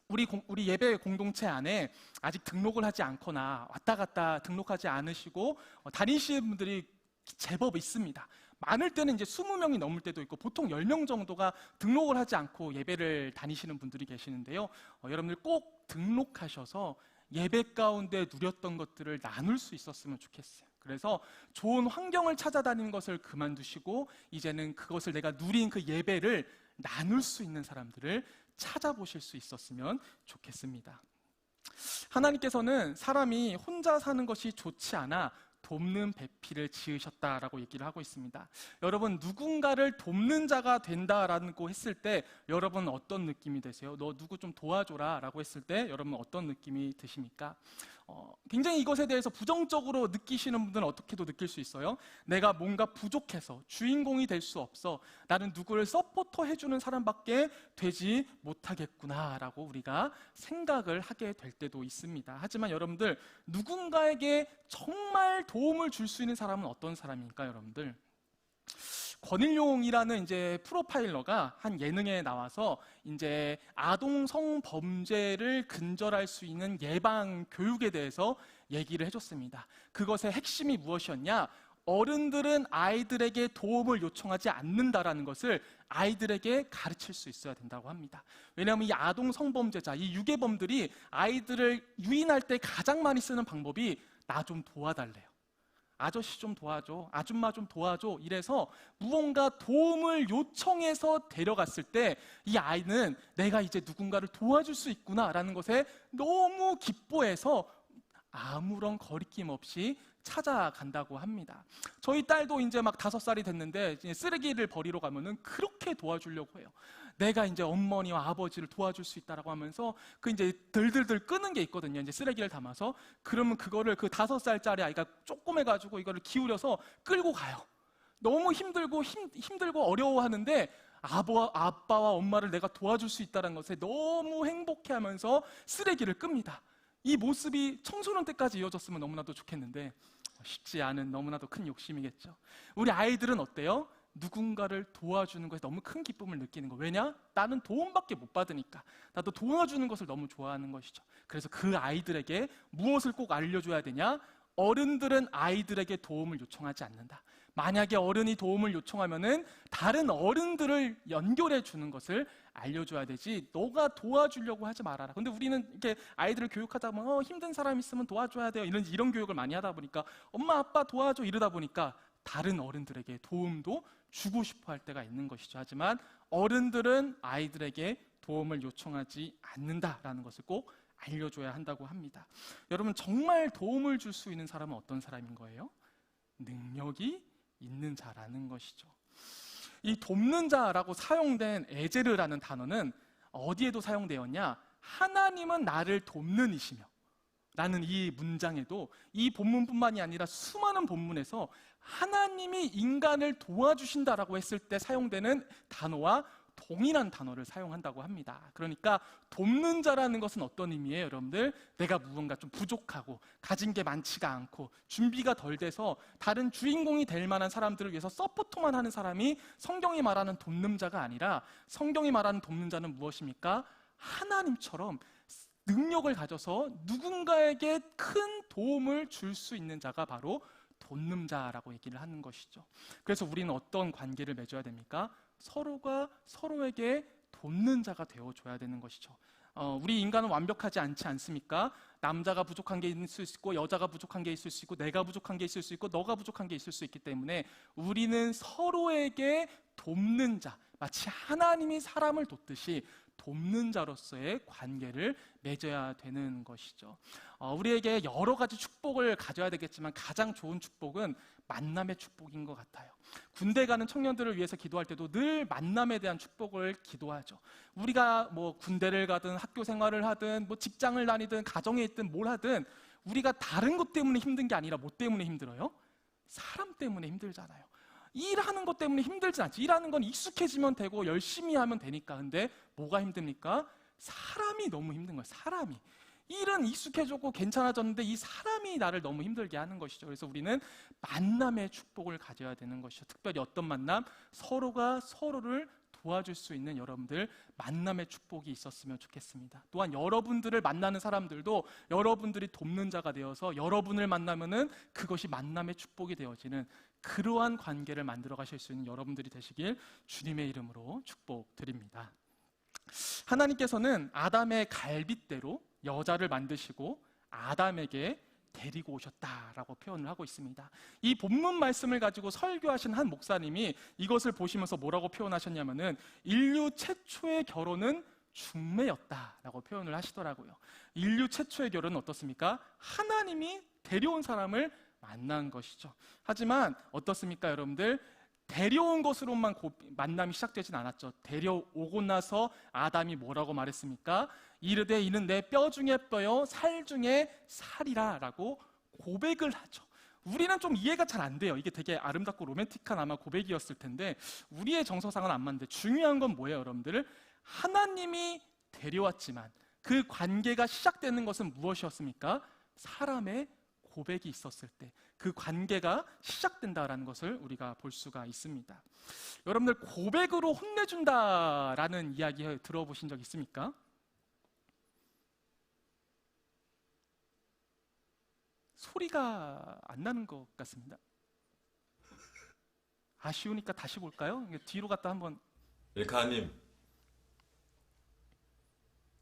우리 예배 공동체 안에 아직 등록을 하지 않거나 왔다 갔다 등록하지 않으시고 다니시는 분들이 제법 있습니다. 많을 때는 이제 20명이 넘을 때도 있고 보통 10명 정도가 등록을 하지 않고 예배를 다니시는 분들이 계시는데요. 여러분들 꼭 등록하셔서 예배 가운데 누렸던 것들을 나눌 수 있었으면 좋겠어요. 그래서 좋은 환경을 찾아다니는 것을 그만두시고 이제는 그것을 내가 누린 그 예배를 나눌 수 있는 사람들을 찾아보실 수 있었으면 좋겠습니다. 하나님께서는 사람이 혼자 사는 것이 좋지 않아 돕는 배필을 지으셨다라고 얘기를 하고 있습니다. 여러분, 누군가를 돕는 자가 된다라고 했을 때 여러분은 어떤 느낌이 되세요? 너 누구 좀 도와줘라 라고 했을 때 여러분은 어떤 느낌이 드십니까? 굉장히 이것에 대해서 부정적으로 느끼시는 분들은 어떻게도 느낄 수 있어요. 내가 뭔가 부족해서 주인공이 될 수 없어, 나는 누구를 서포터 해주는 사람밖에 되지 못하겠구나 라고 우리가 생각을 하게 될 때도 있습니다. 하지만 여러분들, 누군가에게 정말 도움을 줄 수 있는 사람은 어떤 사람입니까? 여러분들, 권일용이라는 이제 프로파일러가 한 예능에 나와서 이제 아동 성범죄를 근절할 수 있는 예방 교육에 대해서 얘기를 해줬습니다. 그것의 핵심이 무엇이었냐? 어른들은 아이들에게 도움을 요청하지 않는다라는 것을 아이들에게 가르칠 수 있어야 된다고 합니다. 왜냐하면 이 아동 성범죄자, 이 유괴범들이 아이들을 유인할 때 가장 많이 쓰는 방법이 나 좀 도와달래요. 아저씨 좀 도와줘, 아줌마 좀 도와줘, 이래서 무언가 도움을 요청해서 데려갔을 때 이 아이는 내가 이제 누군가를 도와줄 수 있구나 라는 것에 너무 기뻐해서 아무런 거리낌 없이 찾아간다고 합니다. 저희 딸도 이제 막 5살이 됐는데 이제 쓰레기를 버리러 가면은 그렇게 도와주려고 해요. 내가 이제 어머니와 아버지를 도와줄 수 있다라고 하면서 그 이제 들들들 끄는 게 있거든요. 이제 쓰레기를 담아서. 그러면 그거를 그 5살짜리 아이가 조그매가지고 이거를 기울여서 끌고 가요. 너무 힘들고 어려워하는데 아빠와 엄마를 내가 도와줄 수 있다는 것에 너무 행복해하면서 쓰레기를 끕니다. 이 모습이 청소년 때까지 이어졌으면 너무나도 좋겠는데 쉽지 않은 너무나도 큰 욕심이겠죠. 우리 아이들은 어때요? 누군가를 도와주는 것에 너무 큰 기쁨을 느끼는 거. 왜냐? 나는 도움밖에 못 받으니까. 나도 도와주는 것을 너무 좋아하는 것이죠. 그래서 그 아이들에게 무엇을 꼭 알려줘야 되냐? 어른들은 아이들에게 도움을 요청하지 않는다. 만약에 어른이 도움을 요청하면은 다른 어른들을 연결해 주는 것을 알려줘야 되지, 너가 도와주려고 하지 말아라. 근데 우리는 이렇게 아이들을 교육하다 보면 힘든 사람 있으면 도와줘야 돼요, 이런 교육을 많이 하다 보니까 엄마 아빠 도와줘 이러다 보니까 다른 어른들에게 도움도 주고 싶어 할 때가 있는 것이죠. 하지만 어른들은 아이들에게 도움을 요청하지 않는다라는 것을 꼭 알려줘야 한다고 합니다. 여러분, 정말 도움을 줄 수 있는 사람은 어떤 사람인 거예요? 능력이 있는 자라는 것이죠. 이 돕는 자라고 사용된 에제르라는 단어는 어디에도 사용되었냐? 하나님은 나를 돕는 이시며 라는 이 문장에도, 이 본문뿐만이 아니라 수많은 본문에서 하나님이 인간을 도와주신다라고 했을 때 사용되는 단어와 동일한 단어를 사용한다고 합니다. 그러니까 돕는 자라는 것은 어떤 의미예요, 여러분들? 내가 무언가 좀 부족하고 가진 게 많지가 않고 준비가 덜 돼서 다른 주인공이 될 만한 사람들을 위해서 서포트만 하는 사람이 성경이 말하는 돕는 자가 아니라, 성경이 말하는 돕는 자는 무엇입니까? 하나님처럼 능력을 가져서 누군가에게 큰 도움을 줄 수 있는 자가 바로 돕는 자라고 얘기를 하는 것이죠. 그래서 우리는 어떤 관계를 맺어야 됩니까? 서로가 서로에게 돕는 자가 되어줘야 되는 것이죠. 우리 인간은 완벽하지 않지 않습니까? 남자가 부족한 게 있을 수 있고, 여자가 부족한 게 있을 수 있고, 내가 부족한 게 있을 수 있고, 너가 부족한 게 있을 수 있기 때문에 우리는 서로에게 돕는 자, 마치 하나님이 사람을 돕듯이 돕는 자로서의 관계를 맺어야 되는 것이죠. 우리에게 여러 가지 축복을 가져야 되겠지만 가장 좋은 축복은 만남의 축복인 것 같아요. 군대 가는 청년들을 위해서 기도할 때도 늘 만남에 대한 축복을 기도하죠. 우리가 뭐 군대를 가든 학교 생활을 하든 뭐 직장을 다니든 가정에 있든 뭘 하든 우리가 다른 것 때문에 힘든 게 아니라 뭐 때문에 힘들어요? 사람 때문에 힘들잖아요. 일하는 것 때문에 힘들지 않지. 일하는 건 익숙해지면 되고 열심히 하면 되니까. 근데 뭐가 힘듭니까? 사람이 너무 힘든 거예요. 사람이. 일은 익숙해졌고 괜찮아졌는데 이 사람이 나를 너무 힘들게 하는 것이죠. 그래서 우리는 만남의 축복을 가져야 되는 것이죠. 특별히 어떤 만남? 서로가 서로를 도와줄 수 있는 여러분들 만남의 축복이 있었으면 좋겠습니다. 또한 여러분들을 만나는 사람들도 여러분들이 돕는 자가 되어서 여러분을 만나면은 그것이 만남의 축복이 되어지는 그러한 관계를 만들어 가실 수 있는 여러분들이 되시길 주님의 이름으로 축복드립니다. 하나님께서는 아담의 갈빗대로 여자를 만드시고 아담에게 데리고 오셨다라고 표현을 하고 있습니다. 이 본문 말씀을 가지고 설교하신 한 목사님이 이것을 보시면서 뭐라고 표현하셨냐면은 인류 최초의 결혼은 중매였다라고 표현을 하시더라고요. 인류 최초의 결혼은 어떻습니까? 하나님이 데려온 사람을 만난 것이죠. 하지만 어떻습니까, 여러분들? 데려온 것으로만 만남이 시작되진 않았죠. 데려오고 나서 아담이 뭐라고 말했습니까? 이르되 이는 내 뼈 중에 뼈요 살 중에 살이라 라고 고백을 하죠. 우리는 좀 이해가 잘 안 돼요. 이게 되게 아름답고 로맨틱한 아마 고백이었을 텐데 우리의 정서상은 안 맞는데 중요한 건 뭐예요, 여러분들? 하나님이 데려왔지만 그 관계가 시작되는 것은 무엇이었습니까? 사람의 고백이 있었을 때 그 관계가 시작된다라는 것을 우리가 볼 수가 있습니다. 여러분들 고백으로 혼내준다라는 이야기 들어보신 적 있습니까? 소리가 안 나는 것 같습니다. 아쉬우니까 다시 볼까요? 뒤로 갔다 한번. 일카님,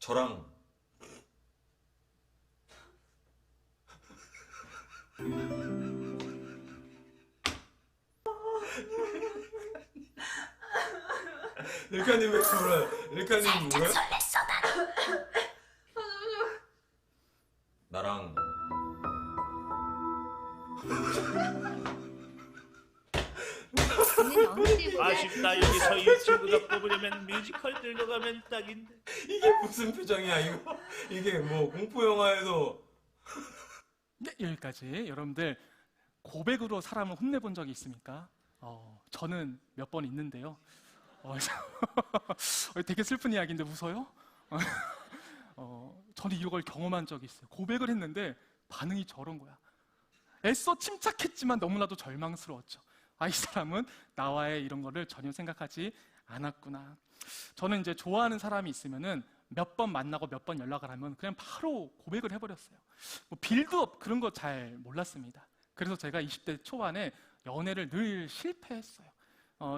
저랑 일카님 왜 울어요? 일카님 울어요? 설렜어 나랑 아쉽다. 여기서 이 친구가 뽑으려면 뮤지컬 들고 가면 딱인데. 이게 무슨 표정이야 이거? 이게 뭐 공포 영화에도 네, 여기까지. 여러분들 고백으로 사람을 혼내본 적이 있습니까? 저는 몇 번 있는데요. 되게 슬픈 이야기인데 웃어요? 저는 이걸 경험한 적이 있어요. 고백을 했는데 반응이 저런 거야. 애써 침착했지만 너무나도 절망스러웠죠. 이 사람은 나와의 이런 거를 전혀 생각하지 않았구나. 저는 이제 좋아하는 사람이 있으면은 몇 번 만나고 몇 번 연락을 하면 그냥 바로 고백을 해버렸어요. 뭐 빌드업 그런 거 잘 몰랐습니다. 그래서 제가 20대 초반에 연애를 늘 실패했어요.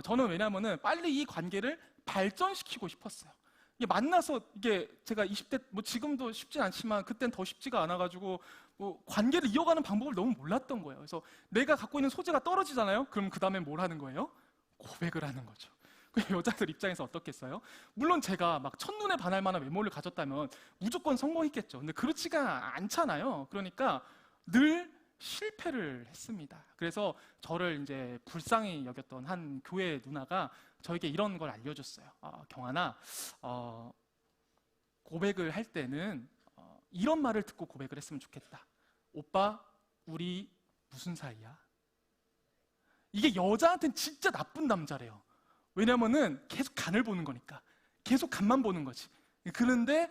저는 왜냐면은 빨리 이 관계를 발전시키고 싶었어요. 이게 만나서 이게 제가 20대 뭐 지금도 쉽진 않지만 그땐 더 쉽지가 않아가지고 뭐 관계를 이어가는 방법을 너무 몰랐던 거예요. 그래서 내가 갖고 있는 소재가 떨어지잖아요. 그럼 그 다음에 뭘 하는 거예요? 고백을 하는 거죠. 여자들 입장에서 어떻겠어요? 물론 제가 막 첫눈에 반할 만한 외모를 가졌다면 무조건 성공했겠죠. 근데 그렇지가 않잖아요. 그러니까 늘 실패를 했습니다. 그래서 저를 이제 불쌍히 여겼던 한 교회 누나가 저에게 이런 걸 알려줬어요. 경환아, 고백을 할 때는 이런 말을 듣고 고백을 했으면 좋겠다. 오빠, 우리 무슨 사이야? 이게 여자한테는 진짜 나쁜 남자래요. 왜냐면은 계속 간을 보는 거니까. 계속 간만 보는 거지. 그런데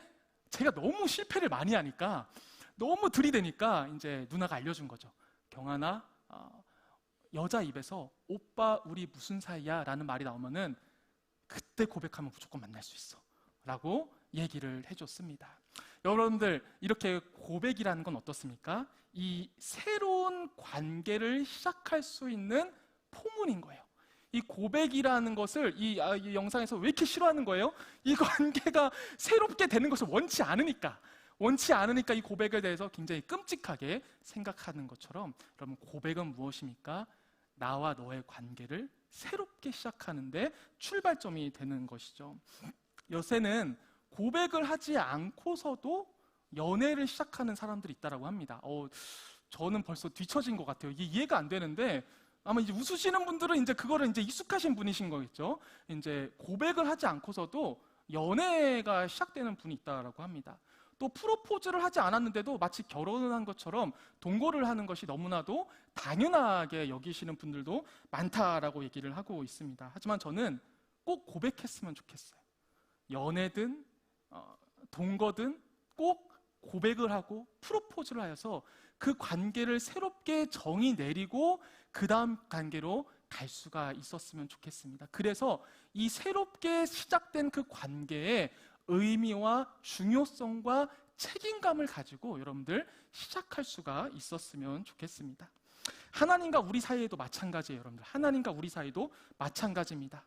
제가 너무 실패를 많이 하니까 너무 들이대니까 이제 누나가 알려준 거죠. 경환아, 여자 입에서 오빠 우리 무슨 사이야? 라는 말이 나오면은 그때 고백하면 무조건 만날 수 있어 라고 얘기를 해줬습니다. 여러분들 이렇게 고백이라는 건 어떻습니까? 이 새로운 관계를 시작할 수 있는 포문인 거예요. 이 고백이라는 것을 이 영상에서 왜 이렇게 싫어하는 거예요? 이 관계가 새롭게 되는 것을 원치 않으니까 이 고백에 대해서 굉장히 끔찍하게 생각하는 것처럼 여러분 고백은 무엇입니까? 나와 너의 관계를 새롭게 시작하는데 출발점이 되는 것이죠. 요새는 고백을 하지 않고서도 연애를 시작하는 사람들이 있다고 합니다. 저는 벌써 뒤처진 것 같아요. 이게 이해가 안 되는데 아마 이제 웃으시는 분들은 이제 그거를 이제 익숙하신 분이신 거겠죠. 이제 고백을 하지 않고서도 연애가 시작되는 분이 있다고 합니다. 또 프로포즈를 하지 않았는데도 마치 결혼을 한 것처럼 동거를 하는 것이 너무나도 당연하게 여기시는 분들도 많다라고 얘기를 하고 있습니다. 하지만 저는 꼭 고백했으면 좋겠어요. 연애든 동거든 꼭 고백을 하고 프로포즈를 하여서 그 관계를 새롭게 정의 내리고 그 다음 관계로 갈 수가 있었으면 좋겠습니다. 그래서 이 새롭게 시작된 그 관계의 의미와 중요성과 책임감을 가지고 여러분들 시작할 수가 있었으면 좋겠습니다. 하나님과 우리 사이에도 마찬가지예요, 여러분들. 하나님과 우리 사이도 마찬가지입니다.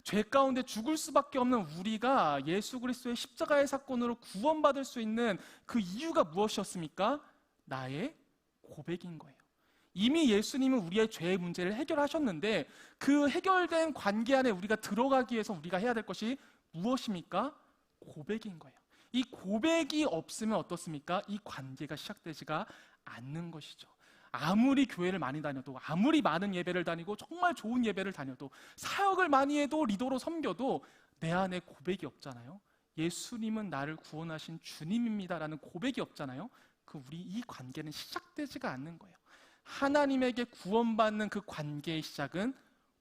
죄 가운데 죽을 수밖에 없는 우리가 예수 그리스도의 십자가의 사건으로 구원받을 수 있는 그 이유가 무엇이었습니까? 나의 고백인 거예요. 이미 예수님은 우리의 죄의 문제를 해결하셨는데 그 해결된 관계 안에 우리가 들어가기 위해서 우리가 해야 될 것이 무엇입니까? 고백인 거예요. 이 고백이 없으면 어떻습니까? 이 관계가 시작되지가 않는 것이죠. 아무리 교회를 많이 다녀도, 아무리 많은 예배를 다니고 정말 좋은 예배를 다녀도, 사역을 많이 해도, 리더로 섬겨도 내 안에 고백이 없잖아요. 예수님은 나를 구원하신 주님입니다라는 고백이 없잖아요. 우리 이 관계는 시작되지가 않는 거예요. 하나님에게 구원받는 그 관계의 시작은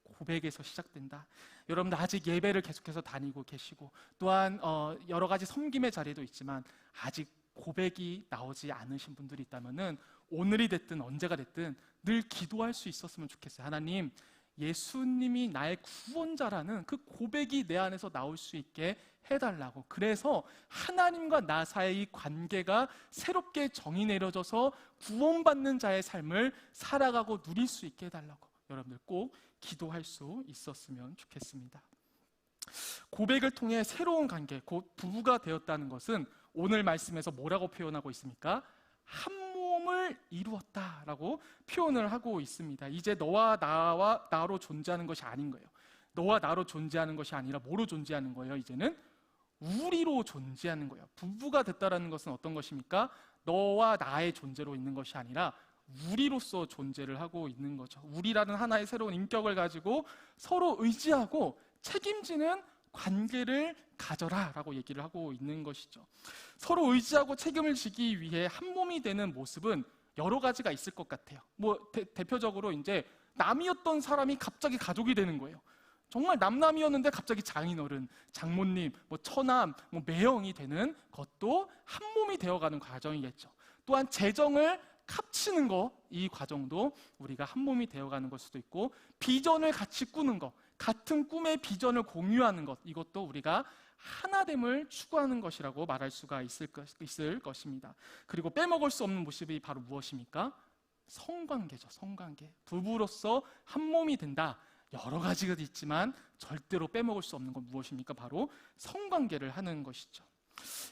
고백에서 시작된다. 여러분들 아직 예배를 계속해서 다니고 계시고 또한 여러 가지 섬김의 자리도 있지만 아직 고백이 나오지 않으신 분들이 있다면은 오늘이 됐든 언제가 됐든 늘 기도할 수 있었으면 좋겠어요. 하나님, 예수님이 나의 구원자라는 그 고백이 내 안에서 나올 수 있게 해달라고. 그래서 하나님과 나 사이의 관계가 새롭게 정의 내려져서 구원받는 자의 삶을 살아가고 누릴 수 있게 해달라고 여러분들 꼭 기도할 수 있었으면 좋겠습니다. 고백을 통해 새로운 관계, 곧 부부가 되었다는 것은 오늘 말씀에서 뭐라고 표현하고 있습니까? 한 몸을 이루었다라고 표현을 하고 있습니다. 이제 너와 나로 존재하는 것이 아닌 거예요. 너와 나로 존재하는 것이 아니라 뭐로 존재하는 거예요? 이제는 우리로 존재하는 거예요. 부부가 됐다라는 것은 어떤 것입니까? 너와 나의 존재로 있는 것이 아니라 우리로서 존재를 하고 있는 거죠. 우리라는 하나의 새로운 인격을 가지고 서로 의지하고 책임지는 관계를 가져라 라고 얘기를 하고 있는 것이죠. 서로 의지하고 책임을 지기 위해 한 몸이 되는 모습은 여러 가지가 있을 것 같아요. 대표적으로 이제 남이었던 사람이 갑자기 가족이 되는 거예요. 정말 남남이었는데 갑자기 장인어른, 장모님, 처남, 매형이 되는 것도 한 몸이 되어가는 과정이겠죠. 또한 재정을 합치는 거, 이 과정도 우리가 한 몸이 되어가는 걸 수도 있고, 비전을 같이 꾸는 것, 같은 꿈의 비전을 공유하는 것, 이것도 우리가 하나됨을 추구하는 것이라고 말할 수가 있을 것입니다. 그리고 빼먹을 수 없는 모습이 바로 무엇입니까? 성관계죠. 성관계. 부부로서 한 몸이 된다. 여러 가지가 있지만 절대로 빼먹을 수 없는 건 무엇입니까? 바로 성관계를 하는 것이죠.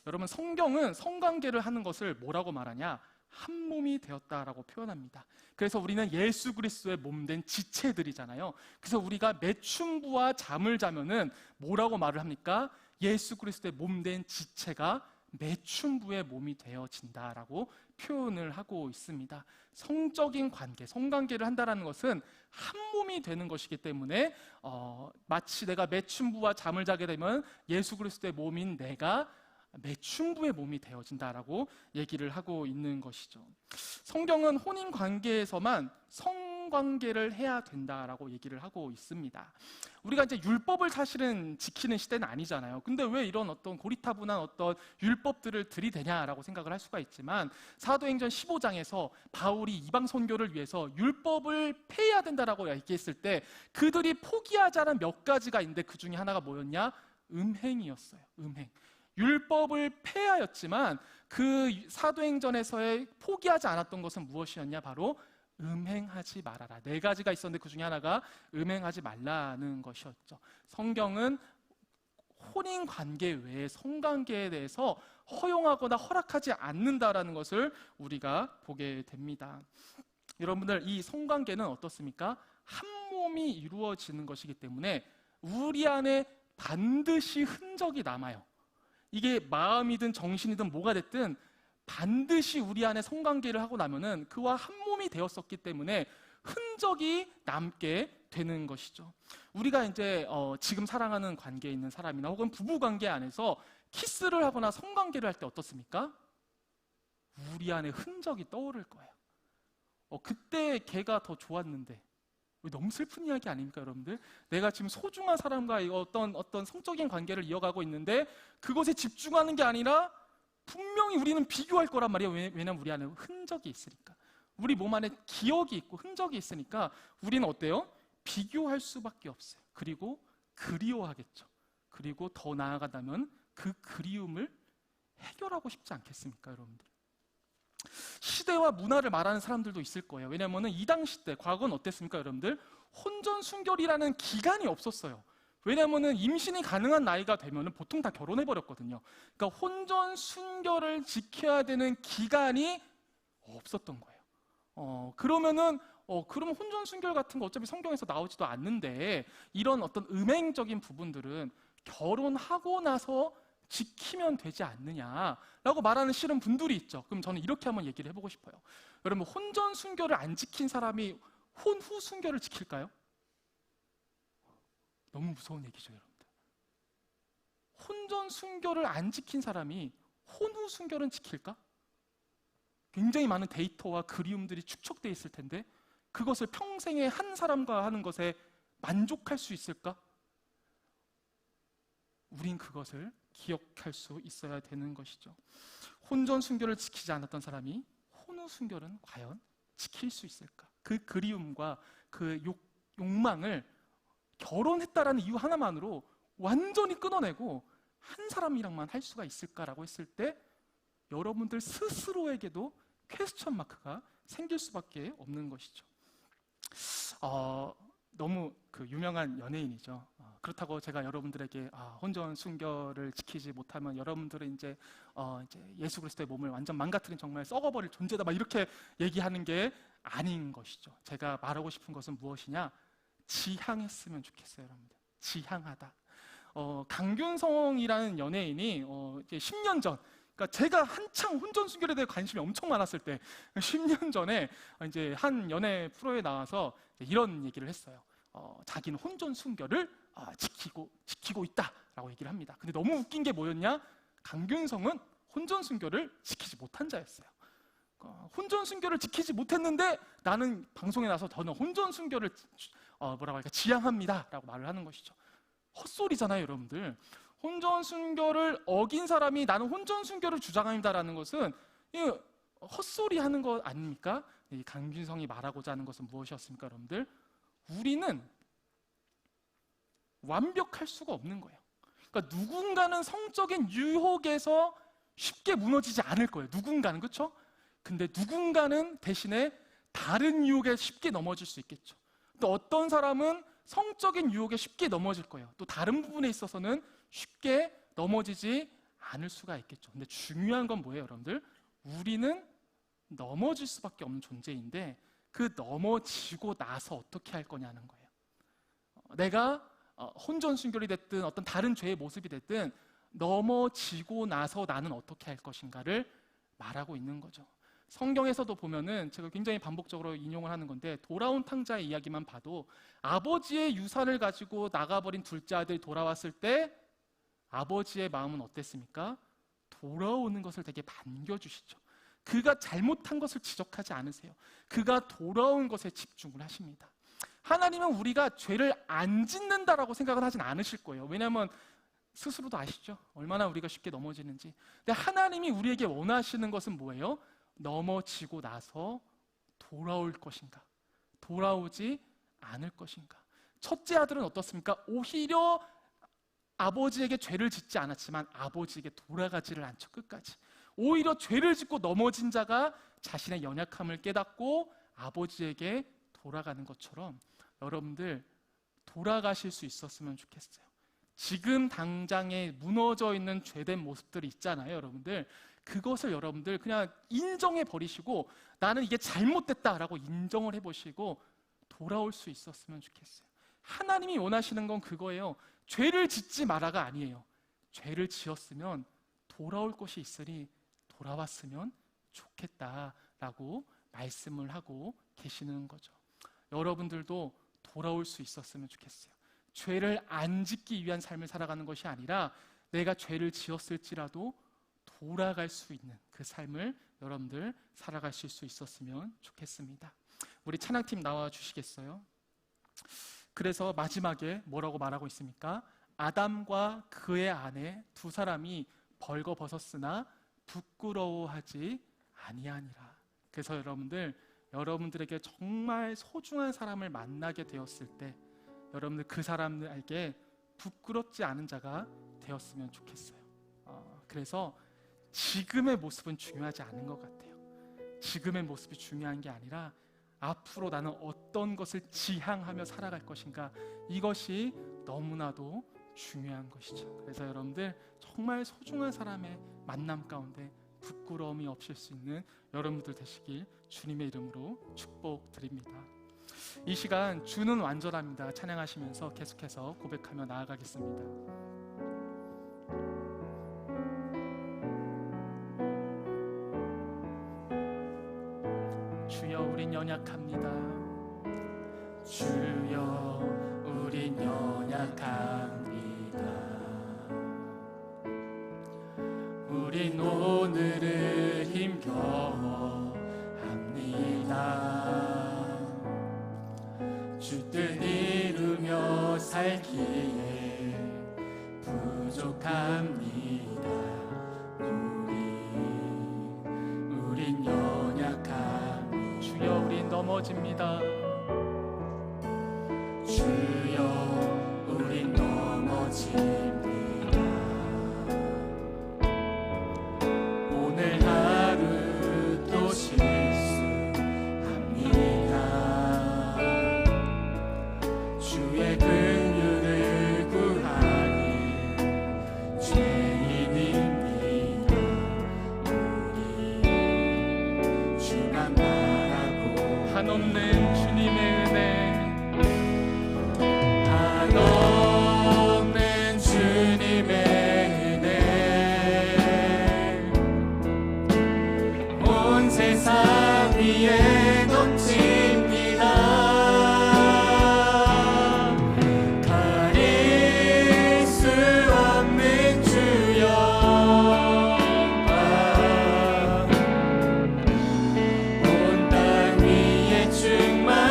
여러분, 성경은 성관계를 하는 것을 뭐라고 말하냐? 한 몸이 되었다라고 표현합니다. 그래서 우리는 예수 그리스도의 몸된 지체들이잖아요. 그래서 우리가 매춘부와 잠을 자면은 뭐라고 말을 합니까? 예수 그리스도의 몸된 지체가 매춘부의 몸이 되어진다라고 표현을 하고 있습니다. 성적인 관계, 성관계를 한다는 것은 한 몸이 되는 것이기 때문에 마치 내가 매춘부와 잠을 자게 되면 예수 그리스도의 몸인 내가 매춘부의 몸이 되어진다라고 얘기를 하고 있는 것이죠. 성경은 혼인 관계에서만 성관계를 해야 된다라고 얘기를 하고 있습니다. 우리가 이제 율법을 사실은 지키는 시대는 아니잖아요. 근데 왜 이런 어떤 고리타분한 어떤 율법들을 들이대냐라고 생각을 할 수가 있지만, 사도행전 15장에서 바울이 이방 선교를 위해서 율법을 폐해야 된다라고 얘기했을 때 그들이 포기하지 않은 몇 가지가 있는데 그 중에 하나가 뭐였냐? 음행이었어요. 음행. 율법을 폐하였지만 그 사도행전에서의 포기하지 않았던 것은 무엇이었냐? 바로 음행하지 말아라. 4가지가 있었는데 그 중에 하나가 음행하지 말라는 것이었죠. 성경은 혼인 관계 외에 성관계에 대해서 허용하거나 허락하지 않는다라는 것을 우리가 보게 됩니다. 여러분들, 이 성관계는 어떻습니까? 한 몸이 이루어지는 것이기 때문에 우리 안에 반드시 흔적이 남아요. 이게 마음이든 정신이든 뭐가 됐든 반드시 우리 안에 성관계를 하고 나면은 그와 한 몸이 되었었기 때문에 흔적이 남게 되는 것이죠. 우리가 이제 지금 사랑하는 관계에 있는 사람이나 혹은 부부 관계 안에서 키스를 하거나 성관계를 할 때 어떻습니까? 우리 안에 흔적이 떠오를 거예요. 그때 걔가 더 좋았는데. 너무 슬픈 이야기 아닙니까, 여러분들? 내가 지금 소중한 사람과 어떤 성적인 관계를 이어가고 있는데 그것에 집중하는 게 아니라 분명히 우리는 비교할 거란 말이에요. 왜냐면 우리 안에 흔적이 있으니까. 우리 몸 안에 기억이 있고 흔적이 있으니까 우리는 어때요? 비교할 수밖에 없어요. 그리고 그리워하겠죠. 그리고 더 나아가다면 그 그리움을 해결하고 싶지 않겠습니까, 여러분들? 시대와 문화를 말하는 사람들도 있을 거예요. 왜냐하면 이 당시 때, 과거는 어땠습니까, 여러분들? 혼전순결이라는 기간이 없었어요. 왜냐하면 임신이 가능한 나이가 되면 보통 다 결혼해버렸거든요. 그러니까 혼전순결을 지켜야 되는 기간이 없었던 거예요. 그러면 혼전순결 같은 거 어차피 성경에서 나오지도 않는데 이런 어떤 음행적인 부분들은 결혼하고 나서 지키면 되지 않느냐라고 말하는 실은 분들이 있죠. 그럼 저는 이렇게 한번 얘기를 해보고 싶어요. 여러분, 혼전순결을 안 지킨 사람이 혼후 순결을 지킬까요? 너무 무서운 얘기죠, 여러분들. 혼전순결을 안 지킨 사람이 혼후 순결은 지킬까? 굉장히 많은 데이터와 그리움들이 축적되어 있을 텐데 그것을 평생에 한 사람과 하는 것에 만족할 수 있을까? 우린 그것을 기억할 수 있어야 되는 것이죠. 혼전 순결을 지키지 않았던 사람이 혼후 순결은 과연 지킬 수 있을까? 그 그리움과 그 욕망을 결혼했다라는 이유 하나만으로 완전히 끊어내고 한 사람이랑만 할 수가 있을까라고 했을 때 여러분들 스스로에게도 퀘스천 마크가 생길 수밖에 없는 것이죠. 너무 유명한 연예인이죠. 그렇다고 제가 여러분들에게 혼전 순결을 지키지 못하면 여러분들은 이제 예수 그리스도의 몸을 완전 망가뜨린 정말 썩어버릴 존재다 막 이렇게 얘기하는 게 아닌 것이죠. 제가 말하고 싶은 것은 무엇이냐? 지향했으면 좋겠어요, 여러분들. 지향하다. 강균성이라는 연예인이 이제 10년 전, 그러니까 제가 한창 혼전순결에 대해 관심이 엄청 많았을 때 10년 전에 이제 한 연예 프로에 나와서 이런 얘기를 했어요. 자기는 혼전순결을 지키고 있다라고 얘기를 합니다. 근데 너무 웃긴 게 뭐였냐? 강균성은 혼전순결을 지키지 못한 자였어요. 혼전순결을 지키지 못했는데 나는 방송에 나서 저는 혼전순결을 지향합니다라고 말을 하는 것이죠. 헛소리잖아요, 여러분들. 혼전순결을 어긴 사람이 나는 혼전순결을 주장합니다라는 것은 헛소리 하는 거 아닙니까? 이 강균성이 말하고자 하는 것은 무엇이었습니까, 여러분들? 우리는 완벽할 수가 없는 거예요. 그러니까 누군가는 성적인 유혹에서 쉽게 무너지지 않을 거예요. 누군가는, 그렇죠? 근데 누군가는 대신에 다른 유혹에 쉽게 넘어질 수 있겠죠. 또 어떤 사람은 성적인 유혹에 쉽게 넘어질 거예요. 또 다른 부분에 있어서는 쉽게 넘어지지 않을 수가 있겠죠. 근데 중요한 건 뭐예요, 여러분들? 우리는 넘어질 수밖에 없는 존재인데 그 넘어지고 나서 어떻게 할 거냐는 거예요. 내가 혼전순결이 됐든 어떤 다른 죄의 모습이 됐든 넘어지고 나서 나는 어떻게 할 것인가를 말하고 있는 거죠. 성경에서도 보면은 제가 굉장히 반복적으로 인용을 하는 건데 돌아온 탕자의 이야기만 봐도 아버지의 유산을 가지고 나가버린 둘째 아들이 돌아왔을 때 아버지의 마음은 어땠습니까? 돌아오는 것을 되게 반겨주시죠. 그가 잘못한 것을 지적하지 않으세요. 그가 돌아온 것에 집중을 하십니다. 하나님은 우리가 죄를 안 짓는다라고 생각은 하진 않으실 거예요. 왜냐하면 스스로도 아시죠? 얼마나 우리가 쉽게 넘어지는지. 근데 하나님이 우리에게 원하시는 것은 뭐예요? 넘어지고 나서 돌아올 것인가? 돌아오지 않을 것인가? 첫째 아들은 어떻습니까? 오히려 아버지에게 죄를 짓지 않았지만 아버지에게 돌아가지를 않죠, 끝까지. 오히려 죄를 짓고 넘어진 자가 자신의 연약함을 깨닫고 아버지에게 돌아가는 것처럼 여러분들 돌아가실 수 있었으면 좋겠어요. 지금 당장에 무너져 있는 죄된 모습들이 있잖아요, 여러분들. 그것을 여러분들 그냥 인정해 버리시고 나는 이게 잘못됐다라고 인정을 해보시고 돌아올 수 있었으면 좋겠어요. 하나님이 원하시는 건 그거예요. 죄를 짓지 마라가 아니에요. 죄를 지었으면 돌아올 것이 있으니 돌아왔으면 좋겠다라고 말씀을 하고 계시는 거죠. 여러분들도 돌아올 수 있었으면 좋겠어요. 죄를 안 짓기 위한 삶을 살아가는 것이 아니라 내가 죄를 지었을지라도 돌아갈 수 있는 그 삶을 여러분들 살아가실 수 있었으면 좋겠습니다. 우리 찬양팀 나와 주시겠어요? 그래서 마지막에 뭐라고 말하고 있습니까? 아담과 그의 아내 두 사람이 벌거벗었으나 부끄러워하지 아니하니라. 그래서 여러분들에게 정말 소중한 사람을 만나게 되었을 때 여러분들 그 사람에게 부끄럽지 않은 자가 되었으면 좋겠어요. 그래서 지금의 모습은 중요하지 않은 것 같아요. 지금의 모습이 중요한 게 아니라 앞으로 나는 어떤 것을 지향하며 살아갈 것인가, 이것이 너무나도 중요한 것이죠. 그래서 여러분들 정말 소중한 사람의 만남 가운데 부끄러움이 없을 수 있는 여러분들 되시길 주님의 이름으로 축복드립니다. 이 시간 주는 완전합니다 찬양하시면서 계속해서 고백하며 나아가겠습니다. 주여 우린 연약합니다. 주여 우린 연약합니다. 우린 오늘을 힘겨워합니다. 주 뜻 이루며 살기에 부족합니다. 우린 연약합니다. 주여 우린 넘어집니다. 주여 우린 넘어집니다. 오늘 하루 또 실수합니다. 주의 긍휼을 구하는 죄인입니다. 우리 주가 말하고 한없는 주님의 은혜, 한없는 주님의 세상 위에 넘칩니다. 가릴 수 없는 주 영광 온 땅 위에 충만합니다.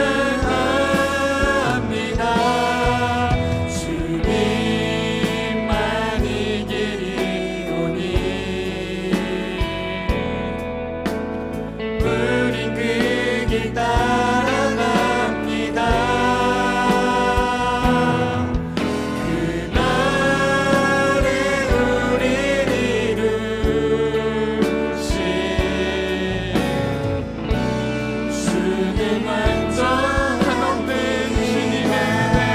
주님만 이기리오니 우린 그 길 따라갑니다. 그날에 우릴 이루신 주는 완전 한없는 주님의 은혜,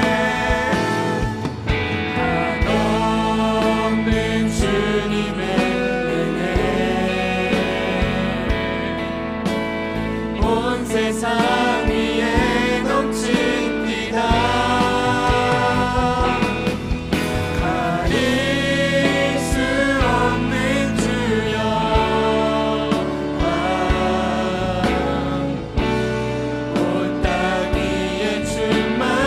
한없는 주님의 은혜 온 세상 위에 넘칩니다. 가릴 수 없는 주 영광 온 땅 위에 충만합니다.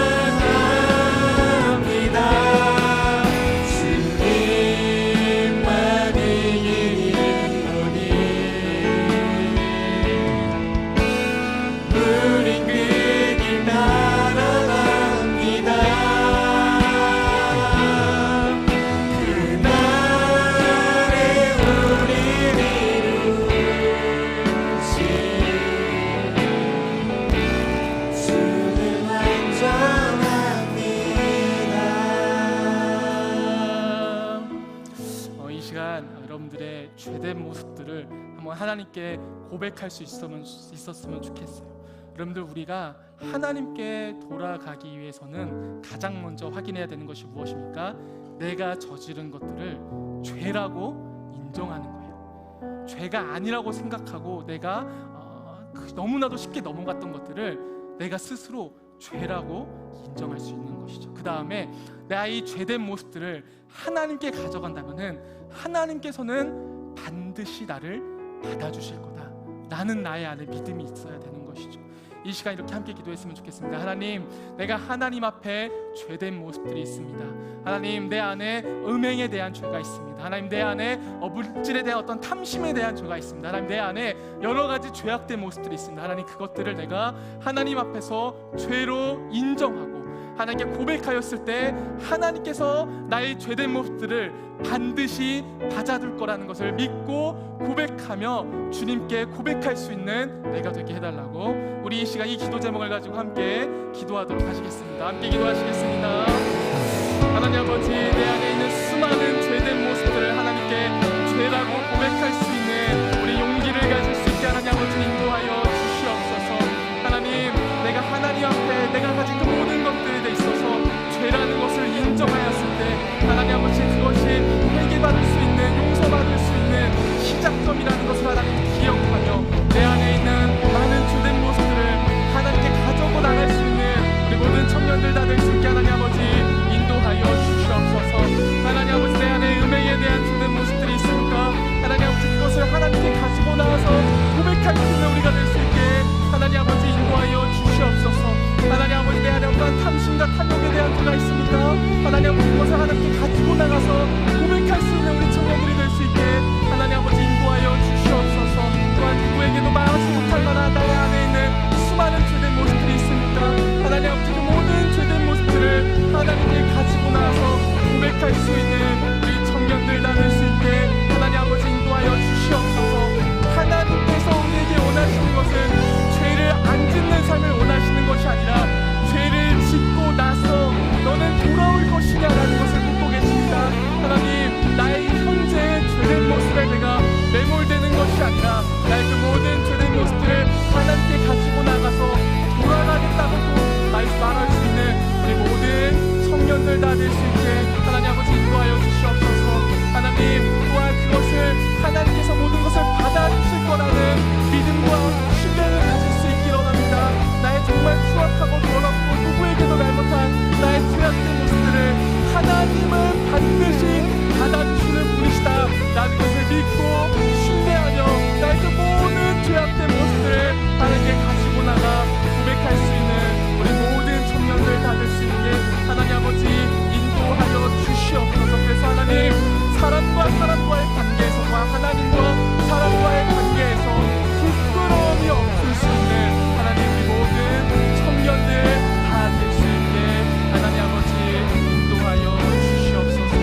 주님만 이기리오니 우린 그 길 따라갑니다. 그날에 우릴 이루신 주는 완전합니다. 이 시간 여러분들의 죄된 모습들을 한번 하나님께 고백할 수 있었으면 좋겠어요. 여러분들, 우리가 하나님께 돌아가기 위해서는 가장 먼저 확인해야 되는 것이 무엇입니까? 내가 저지른 것들을 죄라고 인정하는 거예요. 죄가 아니라고 생각하고 내가 너무나도 쉽게 넘어갔던 것들을 내가 스스로 죄라고 인정할 수 있는 것이죠. 그 다음에 내가 이 죄된 모습들을 하나님께 가져간다면은 하나님께서는 반드시 나를 받아주실 거다. 나는 나의 안에 믿음이 있어야 되는 것이죠. 이 시간 이렇게 함께 기도했으면 좋겠습니다. 하나님, 내가 하나님 앞에 죄된 모습들이 있습니다. 하나님, 내 안에 음행에 대한 죄가 있습니다. 하나님, 내 안에 물질에 대한 어떤 탐심에 대한 죄가 있습니다. 하나님, 내 안에 여러 가지 죄악된 모습들이 있습니다. 하나님, 그것들을 내가 하나님 앞에서 죄로 인정하고 하나님께 고백하였을 때 하나님께서 나의 죄된 모습들을 반드시 받아줄 거라는 것을 믿고 고백하며 주님께 고백할 수 있는 내가 되게 해달라고 우리 이 시간 이 기도 제목을 가지고 함께 기도하도록 하시겠습니다. 함께 기도하시겠습니다. 하나님 아버지, 내 안에 있는 수많은 죄된 모습들을 하나님께 죄라고 고백할 수 있는 우리 용기를 가질 수 있게 하나님 아버지 인도하여 주시옵소서. 하나님, 내가 하나님 앞에 내가 가진 그 모든 것들에 있어서 죄라는 것을 인정하였을 때 하나님 아버지, 그것이 회개받을 수 있는, 용서받을 수 있는 시작점이라는 것을 하나님 기억하며 내 안에 있는 많은 죄된 모습들을 하나님께 가져고 나갈 수 있는 우리 모든 청년들 다 될 수 있게 하나님 아버지 인도하여 주시옵소서. 하나님 아버지, 내 안에 음행에 대한 죄된 모습들이 있습니까? 하나님 아버지, 그것을 하나님께 가지고 나와서 고백할 수 있는 우리가 될 수 있게 하나님 아버지 인도하여 주시옵소서. 하나님 아버지, 내 안에 어떠한 탐심과 탐욕에 대한 죄가 있습니까? 하나님 아버지, 그것을 하나님께 가지고 나가서 고백할 수 있는 우리 청년들이 될 수 있게 하나님 아버지 인도하여 주시옵소서. 또한 누구에게도 말하지 못할 만한 나의 안에 있는 수많은 죄된 모습들이 있습니까? 하나님 아버지, 그 모든 죄된 모습들을 하나님께 가지고 나와서 고백할 수 있는 우리 청년들 다 될 수 있게 하나님 아버지 인도하여 주시옵소서. 하나님께서 우리에게 원하시는 것은 죄를 안 짓는 삶을 원하시는 것이 아니라 죄를 짓고 나서 너는 돌아올 것이냐라는 것을 묻고 계십니다. 하나님, 나의 현재의 죄된 모습에 내가 매몰되는 것이 아니라 나의 그 모든 죄된 모습들을 하나님께 가지고 나가서 돌아가겠다고 말할 수 있는 우리 모든 청년들 다 될 수 있게 하나님 아버지 인도하여 주시옵소서. 하나님, 또한 그것을 하나님께서 모든 것을 받아주실 거라는 믿음과 신뢰를 가질 수 있기를 원합니다. 나의 정말 추악하고 더럽고 누구에게도 말 못한 나의 죄악된 모습들을 하나님은 반드시 받아주시는 분이시다 라는 것을 믿고 신뢰하며 나의 그 모든 죄악된 모습들을 하나님께 가지고 나가 고백할 수 있는 우리 모든 청년들 다 될 수 있게 하나님 아버지 인도하여 주시옵소서. 그래서 하나님, 사람과 사람과의 관계에서와 하나님과 사람과의 관계에서 부끄러움이 없을 수 있는 하나님 우리 모든 청년들 다 될 수 있게 하나님 아버지 인도하여 주시옵소서.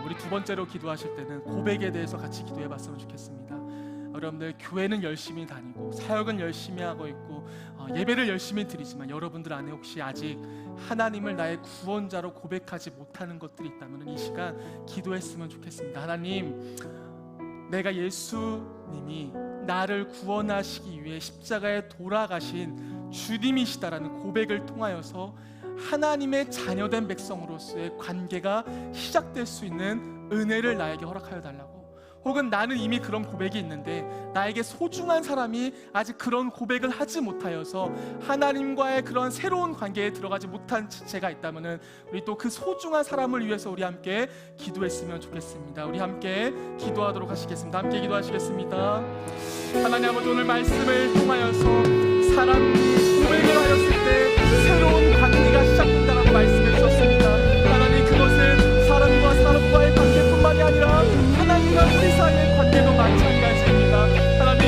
우리 두 번째로 기도하실 때는 고백에 대해서 같이 기도해봤으면 좋겠습니다. 여러분들, 교회는 열심히 다니고 사역은 열심히 하고 있고 예배를 열심히 드리지만 여러분들 안에 혹시 아직 하나님을 나의 구원자로 고백하지 못하는 것들이 있다면 이 시간 기도했으면 좋겠습니다. 하나님, 내가 예수님이 나를 구원하시기 위해 십자가에 돌아가신 주님이시다라는 고백을 통하여서 하나님의 자녀된 백성으로서의 관계가 시작될 수 있는 은혜를 나에게 허락하여 달라고, 혹은 나는 이미 그런 고백이 있는데 나에게 소중한 사람이 아직 그런 고백을 하지 못하여서 하나님과의 그런 새로운 관계에 들어가지 못한 지체가 있다면 우리 또 그 소중한 사람을 위해서 우리 함께 기도했으면 좋겠습니다. 우리 함께 기도하도록 하시겠습니다. 함께 기도하시겠습니다. 하나님 아버지, 오늘 말씀을 통하여서 사람이 고백을 하였을 때 새로운 관계가 시작된다라고 말씀해 주셨습니다. 하나님, 그것은 사람과 사람과의 관계뿐만이 아니라 하나님과 우리 사이의 관계도 마찬가지입니다. 하나님,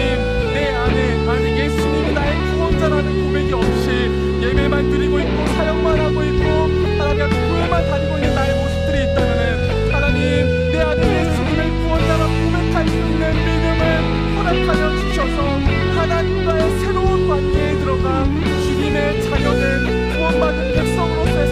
내 안에 아직 예수님이 나의 구원자라는 고백이 없이 예배만 드리고 있고 사역만 하고 있고 하나님 교회만 다니고 있는 나의 모습들이 있다면 하나님, 내 안에 예수님을 구원자라고 고백할 수 있는 믿음을 허락하여 주셔서 하나님과의 새로운 관계에 들어가 주님의 자녀된 구원받은 백성으로서의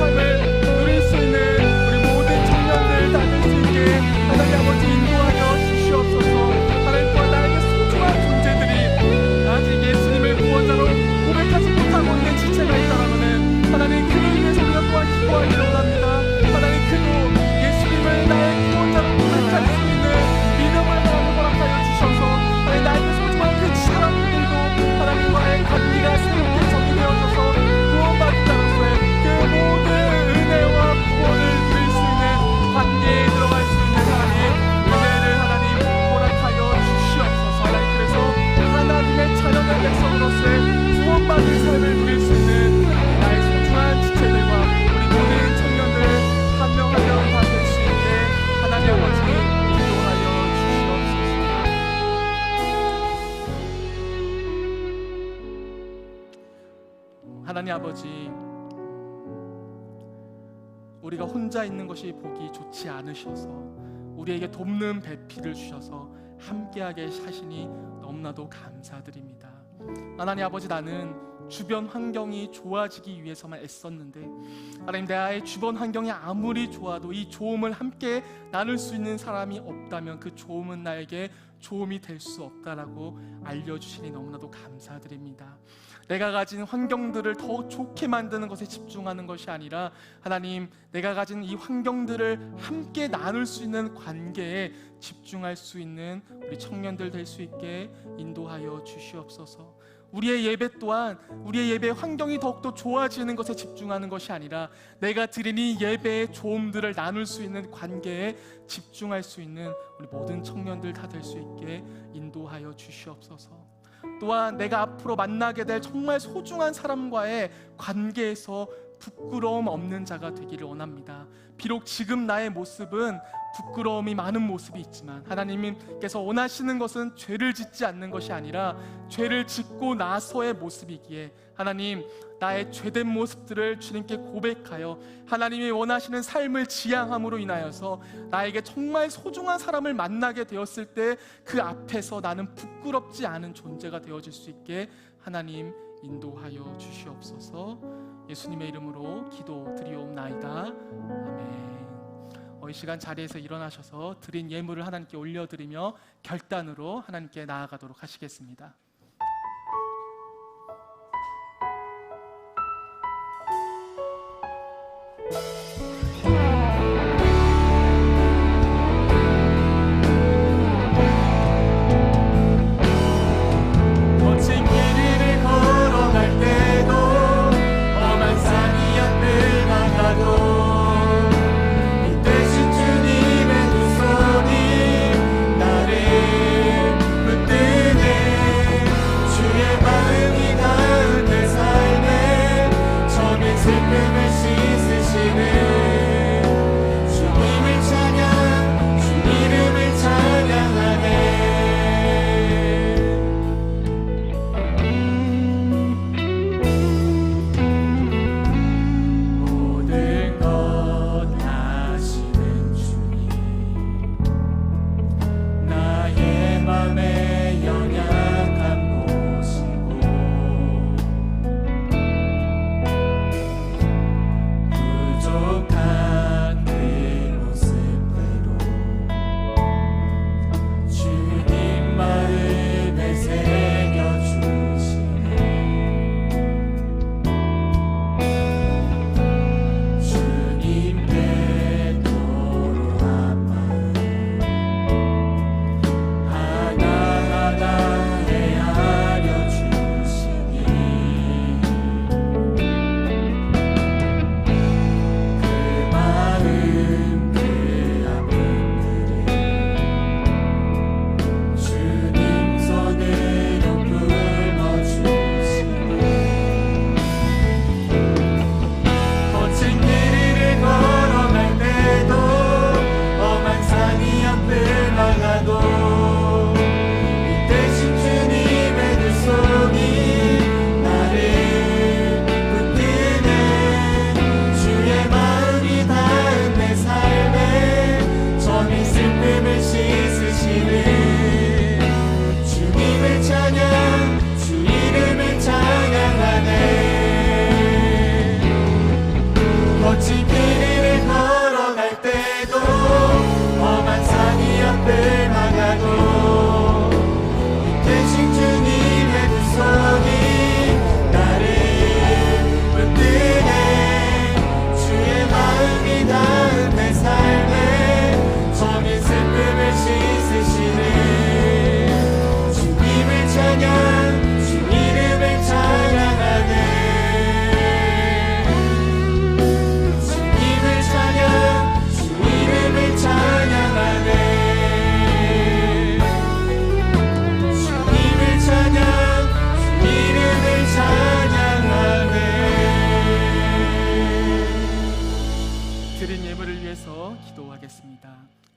하나님 아버지, 우리가 혼자 있는 것이 보기 좋지 않으셔서 우리에게 돕는 배필을 주셔서 함께하게 하시니 너무나도 감사드립니다. 하나님 아버지, 나는 주변 환경이 좋아지기 위해서만 애썼는데 하나님, 나의 주변 환경이 아무리 좋아도 이 좋음을 함께 나눌 수 있는 사람이 없다면 그 좋음은 나에게 좋음이 될 수 없다라고 알려주시니 너무나도 감사드립니다. 내가 가진 환경들을 더 좋게 만드는 것에 집중하는 것이 아니라 하나님, 내가 가진 이 환경들을 함께 나눌 수 있는 관계에 집중할 수 있는 우리 청년들 될 수 있게 인도하여 주시옵소서. 우리의 예배 또한 우리의 예배 환경이 더욱더 좋아지는 것에 집중하는 것이 아니라 내가 드린 이 예배의 좋음들을 나눌 수 있는 관계에 집중할 수 있는 우리 모든 청년들 다 될 수 있게 인도하여 주시옵소서. 또한 내가 앞으로 만나게 될 정말 소중한 사람과의 관계에서 부끄러움 없는 자가 되기를 원합니다. 비록 지금 나의 모습은 부끄러움이 많은 모습이 있지만 하나님께서 원하시는 것은 죄를 짓지 않는 것이 아니라 죄를 짓고 나서의 모습이기에 하나님, 나의 죄된 모습들을 주님께 고백하여 하나님이 원하시는 삶을 지향함으로 인하여서 나에게 정말 소중한 사람을 만나게 되었을 때 그 앞에서 나는 부끄럽지 않은 존재가 되어질 수 있게 하나님 인도하여 주시옵소서. 예수님의 이름으로 기도드리옵나이다. 아멘. 이 시간 자리에서 일어나셔서 드린 예물을 하나님께 올려드리며 결단으로 하나님께 나아가도록 하시겠습니다. 거친 길을 걸어갈 때도 험한 산이 앞을 막아도 슬픔을 씻으시는 주님을 찬양, 주 이름을 찬양하네. 모든 것 아시는 주님, 나의 맘에 연약한 보시고 부족한 그 모습대로 주님 마음에 새겨주시네. 주님께 도로한 마음 하나하나 헤아려 주시니 그 마음 그 아픔들을 주님 손으로 품어주시네. 거친 길을 걸어갈 때도 험한 산이 앞을 막아도 이 대신 주님의 두 손이 나를 붙드네. 주의 마음이 닿은 내 삶에 저미 슬픔을 씻으시는 주님을 찬양, 주 이름을 찬양하네. 거친 길을 걸어갈 때도 험한 산이 앞을 막아도 이 대신 주님의 두 손이 나를 붙드네. 주의 마음이 닿은 내 삶에 저민 슬픔을 씻으시는 주님을 찬양, 주 이름을 찬양하네. 주님을 찬양, 주 이름을 찬양하네. 주님을 찬양, 주 이름을 찬양하네. 드린 예물을 위해서 기도하겠습니다.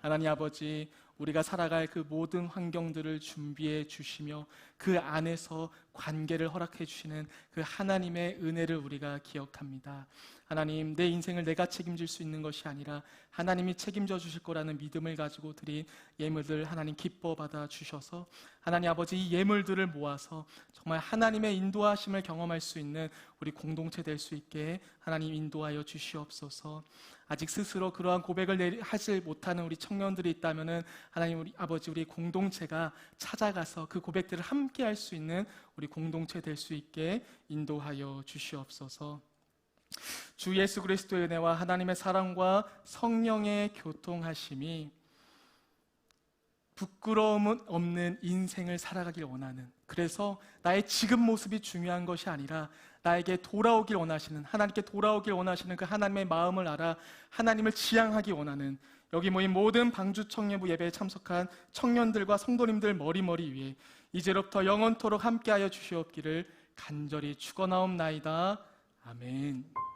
하나님 아버지, 우리가 살아갈 그 모든 환경들을 준비해 주시며 그 안에서 관계를 허락해 주시는 그 하나님의 은혜를 우리가 기억합니다. 하나님, 내 인생을 내가 책임질 수 있는 것이 아니라 하나님이 책임져 주실 거라는 믿음을 가지고 드린 예물들 하나님 기뻐 받아 주셔서 하나님 아버지 이 예물들을 모아서 정말 하나님의 인도하심을 경험할 수 있는 우리 공동체 될 수 있게 하나님 인도하여 주시옵소서. 아직 스스로 그러한 고백을 하지 못하는 우리 청년들이 있다면은 하나님 우리 아버지 우리 공동체가 찾아가서 그 고백들을 함께 할 수 있는 우리 공동체 될 수 있게 인도하여 주시옵소서. 주 예수 그리스도의 은혜와 하나님의 사랑과 성령의 교통하심이 부끄러움 없는 인생을 살아가길 원하는, 그래서 나의 지금 모습이 중요한 것이 아니라 나에게 돌아오길 원하시는, 하나님께 돌아오길 원하시는 그 하나님의 마음을 알아 하나님을 지향하기 원하는 여기 모인 모든 방주 청년부 예배에 참석한 청년들과 성도님들 머리머리 위에 이제로부터 영원토록 함께하여 주시옵기를 간절히 축원하옵나이다. 아멘.